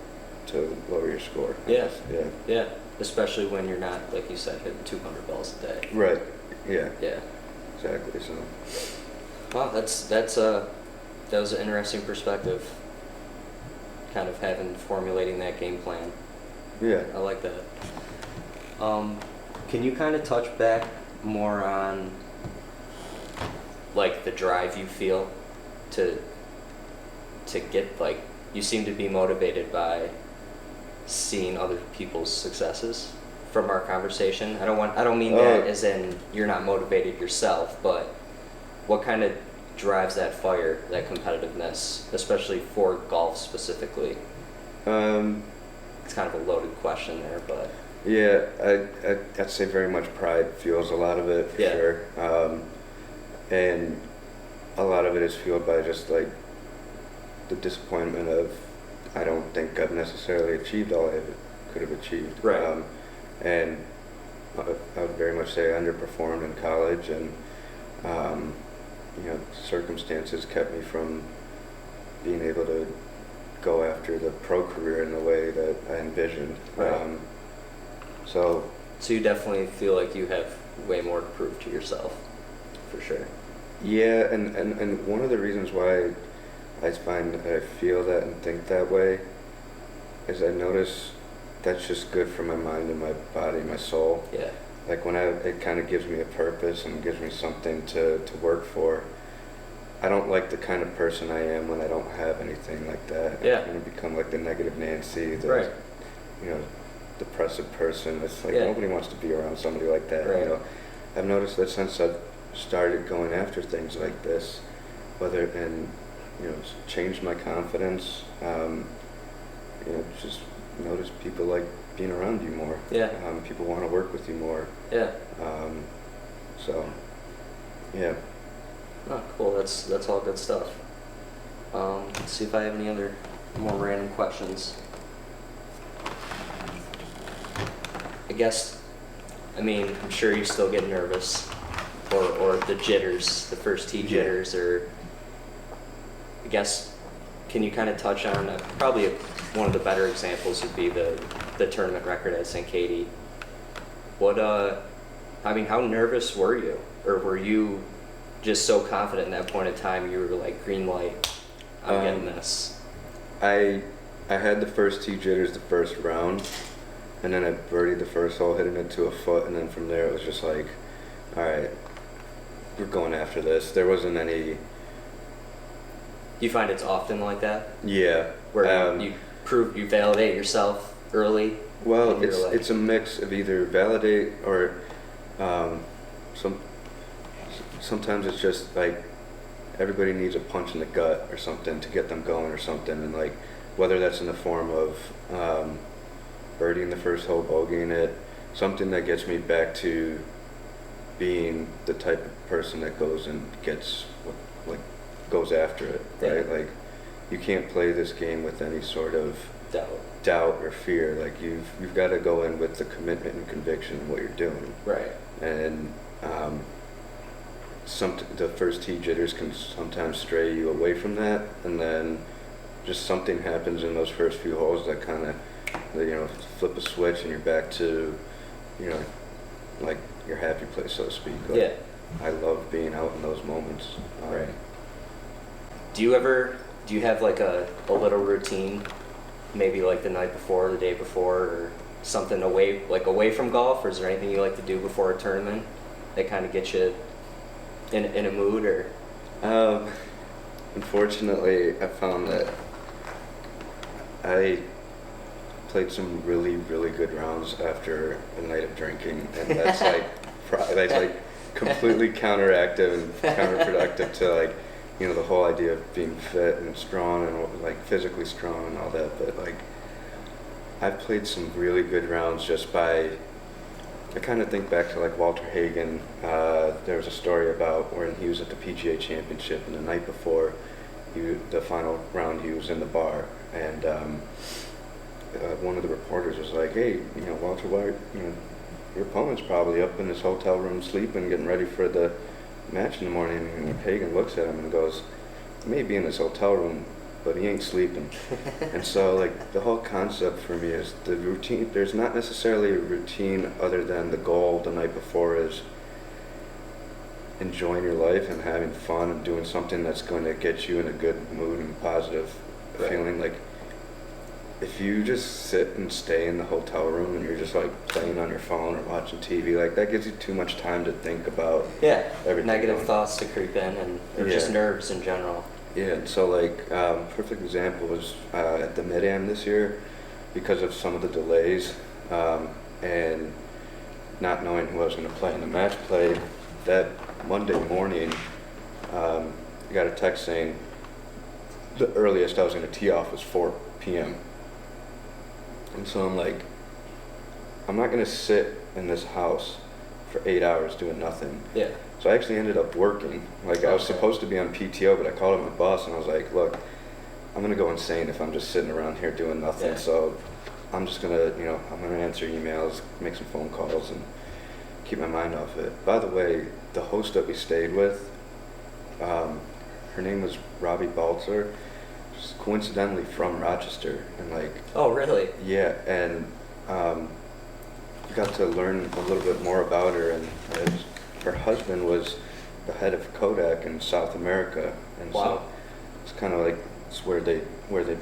[SPEAKER 2] to lower your score.
[SPEAKER 3] Yeah.
[SPEAKER 2] Yeah.
[SPEAKER 3] Yeah. especially when you're not, like you said, hitting 200 balls a day.
[SPEAKER 2] Right. Yeah.
[SPEAKER 3] Yeah.
[SPEAKER 2] Exactly. So.
[SPEAKER 3] Wow, that was an interesting perspective. Kind of formulating that game plan.
[SPEAKER 2] Yeah.
[SPEAKER 3] I like that. Can you kind of touch back more on like the drive you feel to get, like, you seem to be motivated by seeing other people's successes from our conversation. I don't mean that as in you're not motivated yourself, but what kind of drives that fire, that competitiveness, especially for golf specifically? It's kind of a loaded question there, but
[SPEAKER 2] Yeah, I'd say very much pride fuels a lot of it, for sure. And a lot of it is fueled by just like the disappointment of, I don't think I've necessarily achieved all I could have achieved.
[SPEAKER 3] Right.
[SPEAKER 2] And I would very much say I underperformed in college, and circumstances kept me from being able to go after the pro career in the way that I envisioned.
[SPEAKER 3] Right.
[SPEAKER 2] So
[SPEAKER 3] you definitely feel like you have way more to prove to yourself, for sure.
[SPEAKER 2] yeah, and one of the reasons why I find I feel that and think that way is I notice that's just good for my mind and my body, my soul.
[SPEAKER 3] Yeah.
[SPEAKER 2] Like when it kind of gives me a purpose and gives me something to work for. I don't like the kind of person I am when I don't have anything like that.
[SPEAKER 3] Yeah.
[SPEAKER 2] I'm gonna become like the negative Nancy, the
[SPEAKER 3] Right.
[SPEAKER 2] depressive person. It's like
[SPEAKER 3] Yeah.
[SPEAKER 2] nobody wants to be around somebody like that.
[SPEAKER 3] Right.
[SPEAKER 2] I've noticed that since I've started going after things like this, it's changed my confidence. Just notice people like being around you more.
[SPEAKER 3] Yeah.
[SPEAKER 2] People want to work with you more.
[SPEAKER 3] Yeah.
[SPEAKER 2] So, yeah.
[SPEAKER 3] Oh, cool. That's all good stuff. Let's see if I have any other more random questions. I'm sure you still get nervous, or the jitters, the first tee jitters, or can you kind of touch on probably one of the better examples would be the tournament record at St. Katie. How nervous were you, or were you just so confident in that point in time you were like, green light, I'm getting this?
[SPEAKER 2] I had the first tee jitters the first round, and then I birdied the first hole, hitting it to a foot, and then from there it was just like, all right, we're going after this. There wasn't any.
[SPEAKER 3] Do you find it's often like that?
[SPEAKER 2] Yeah.
[SPEAKER 3] Where you validate yourself early?
[SPEAKER 2] Well, it's a mix of either validate or sometimes it's just like everybody needs a punch in the gut or something to get them going or something, and like whether that's in the form of birdieing the first hole, bogeying it, something that gets me back to being the type of person that goes and gets goes after it, right?
[SPEAKER 3] Yeah.
[SPEAKER 2] Like you can't play this game with any sort of
[SPEAKER 3] doubt
[SPEAKER 2] or fear. Like you've got to go in with the commitment and conviction in what you're doing.
[SPEAKER 3] Right.
[SPEAKER 2] And the first tee jitters can sometimes stray you away from that, and then just something happens in those first few holes that kind of flip a switch and you're back to like your happy place, so to speak. Like,
[SPEAKER 3] yeah.
[SPEAKER 2] I love being out in those moments.
[SPEAKER 3] Right. Do you have like a little routine, maybe like the night before, the day before, or something away from golf, or is there anything you like to do before a tournament that kind of gets you in a mood, or?
[SPEAKER 2] Unfortunately, I found that I played some really, really good rounds after a night of drinking, and that's like completely counteractive and counterproductive to like the whole idea of being fit and strong and like physically strong and all that. But like I've played some really good rounds just by, I kind of think back to like Walter Hagen. There was a story about when he was at the PGA Championship, and the night before the final round he was in the bar, and one of the reporters was like, hey, Walter, why, your opponent's probably up in his hotel room sleeping, getting ready for the match in the morning. And Hagen looks at him and goes, he may be in his hotel room but he ain't sleeping. And so like the whole concept for me is the routine. There's not necessarily a routine other than the goal the night before is enjoying your life and having fun and doing something that's going to get you in a good mood and positive feeling. Like if you just sit and stay in the hotel room and you're just like playing on your phone or watching TV, like that gives you too much time to think about everything.
[SPEAKER 3] Negative
[SPEAKER 2] going.
[SPEAKER 3] thoughts to creep in, and or just nerves in general.
[SPEAKER 2] Yeah, and so like perfect example was at the Mid-Am this year, because of some of the delays and not knowing who I was going to play in the match play. That Monday morning, I got a text saying the earliest I was going to tee off was 4 p.m. And so I'm like, I'm not going to sit in this house for 8 hours doing nothing.
[SPEAKER 3] Yeah.
[SPEAKER 2] So I actually ended up working. Like I was supposed to be on PTO, but I called up my boss and I was like, look, I'm going to go insane if I'm just sitting around here doing nothing.
[SPEAKER 3] Yeah.
[SPEAKER 2] So I'm just going to, I'm going to answer emails, make some phone calls, and keep my mind off it. By the way, the host that we stayed with, her name was Robbie Balzer. She's coincidentally from Rochester, and like.
[SPEAKER 3] Oh, really?
[SPEAKER 2] Yeah, and got to learn a little bit more about her, and her husband was the head of Kodak in South America, and
[SPEAKER 3] wow.
[SPEAKER 2] So it's kind of like it's where they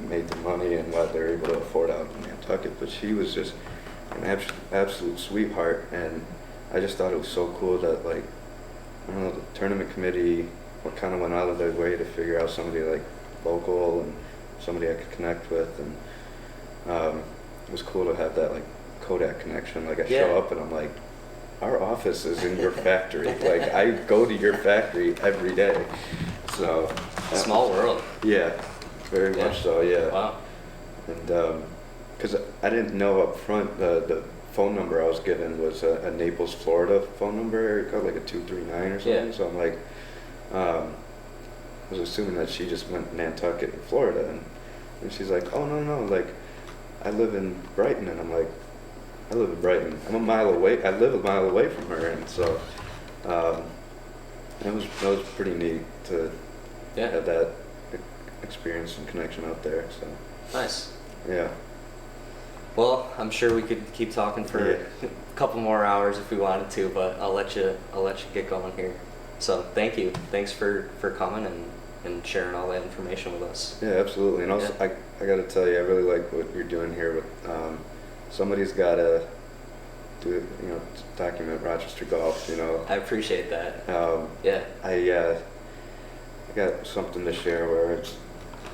[SPEAKER 2] made the money and what they're able to afford out in Nantucket. But she was just an absolute sweetheart, and I just thought it was so cool that like I don't know, the tournament committee kind of went out of their way to figure out somebody like local and somebody I could connect with, and it was cool to have that like Kodak connection. Like I show up and I'm like, our office is in your factory. Like I go to your factory every day. So
[SPEAKER 3] small world.
[SPEAKER 2] Yeah, very much so. Yeah.
[SPEAKER 3] Wow.
[SPEAKER 2] And because I didn't know up front the phone number I was given was a Naples, Florida phone number, area code, like a 239 or something.
[SPEAKER 3] Yeah.
[SPEAKER 2] So I'm like, I was assuming that she just went Nantucket in Florida, and she's like, oh no, like I live in Brighton, and I'm like, I live in Brighton. I'm a mile away. I live a mile away from her, and so that was pretty neat to have that experience and connection out there. So
[SPEAKER 3] nice.
[SPEAKER 2] Yeah.
[SPEAKER 3] Well, I'm sure we could keep talking for a couple more hours if we wanted to, but I'll let you get going here. So thank you. Thanks for coming and sharing all that information with us.
[SPEAKER 2] Yeah, absolutely. And also, I got to tell you, I really like what you're doing here. With somebody's got to do, document Rochester golf.
[SPEAKER 3] I appreciate that.
[SPEAKER 2] I got something to share where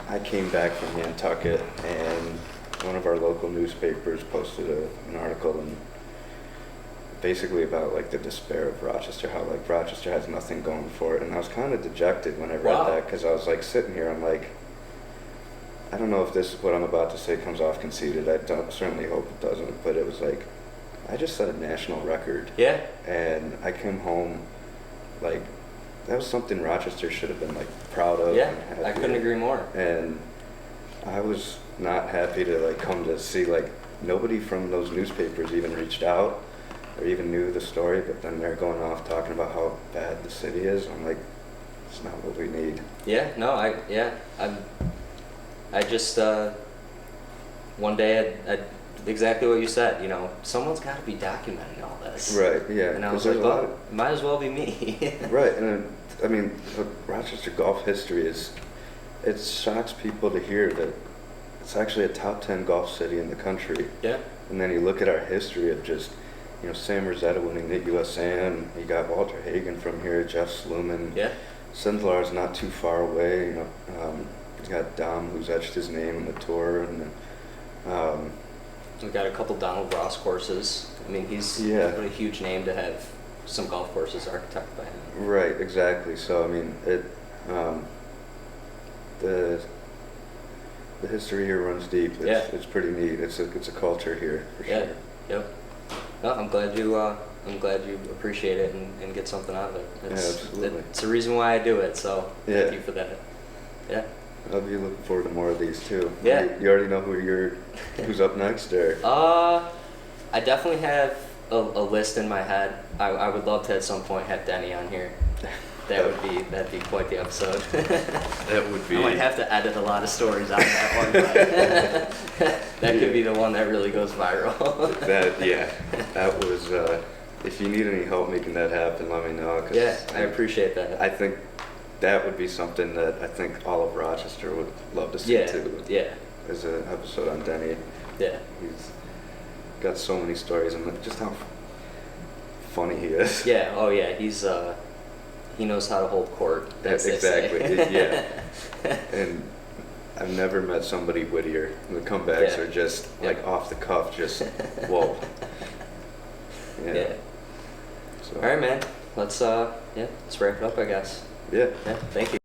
[SPEAKER 2] I came back from Nantucket, and one of our local newspapers posted an article and basically about like the despair of Rochester, how like Rochester has nothing going for it, and I was kind of dejected when I read that, because I was like sitting here, I'm like, I don't know if this what I'm about to say comes off conceited. I certainly hope it doesn't, but it was like I just set a national record.
[SPEAKER 3] Yeah.
[SPEAKER 2] And I came home like that was something Rochester should have been like proud of.
[SPEAKER 3] Yeah,
[SPEAKER 2] and
[SPEAKER 3] I couldn't agree more.
[SPEAKER 2] And I was not happy to like come to see like nobody from those newspapers even reached out or even knew the story, but then they're going off talking about how bad the city is. I'm like, it's not what we need.
[SPEAKER 3] Yeah, no, I just one day I exactly what you said. Someone's got to be documenting all this.
[SPEAKER 2] Right. Yeah.
[SPEAKER 3] And I was like, well, it might as well be me.
[SPEAKER 2] Right. And I mean, look, Rochester golf history it shocks people to hear that it's actually a top 10 golf city in the country.
[SPEAKER 3] Yeah.
[SPEAKER 2] And then you look at our history of just, Sam Rosetta winning the USAM. You got Walter Hagen from here, Jeff Sluman.
[SPEAKER 3] Yeah.
[SPEAKER 2] Sindlar's not too far away. You got Dom, who's etched his name in the tour, and
[SPEAKER 3] we got a couple Donald Ross courses. I mean, he's what a huge name to have some golf courses architected by him.
[SPEAKER 2] Right. Exactly. So I mean, the history here runs deep. It's pretty neat. It's a culture here for sure.
[SPEAKER 3] Yep. No, I'm glad you appreciate it and get something out of it.
[SPEAKER 2] Absolutely.
[SPEAKER 3] It's the reason why I do it. So thank you for that. Yeah.
[SPEAKER 2] I'll be looking forward to more of these too.
[SPEAKER 3] Yeah.
[SPEAKER 2] You already know who's up next, or?
[SPEAKER 3] I definitely have a list in my head. I would love to at some point have Denny on here. That'd be quite the episode.
[SPEAKER 2] That would be.
[SPEAKER 3] I might have to edit a lot of stories out of that one. But that could be the one that really goes viral.
[SPEAKER 2] That was. If you need any help making that happen, let me know. 'Cause
[SPEAKER 3] Yeah, I appreciate that.
[SPEAKER 2] I think that would be something that I think all of Rochester would love to see
[SPEAKER 3] Yeah,
[SPEAKER 2] too.
[SPEAKER 3] yeah,
[SPEAKER 2] As an episode on Denny.
[SPEAKER 3] yeah.
[SPEAKER 2] He's got so many stories and just how funny he is.
[SPEAKER 3] Yeah, oh yeah, he knows how to hold court. As they
[SPEAKER 2] Exactly.
[SPEAKER 3] say.
[SPEAKER 2] Yeah. And I've never met somebody wittier. The comebacks
[SPEAKER 3] Yeah.
[SPEAKER 2] are just like
[SPEAKER 3] Yeah.
[SPEAKER 2] off the cuff, just whoa.
[SPEAKER 3] Yeah.
[SPEAKER 2] So,
[SPEAKER 3] All right, man. Let's wrap it up, I guess.
[SPEAKER 2] Yeah.
[SPEAKER 3] Yeah. Thank you.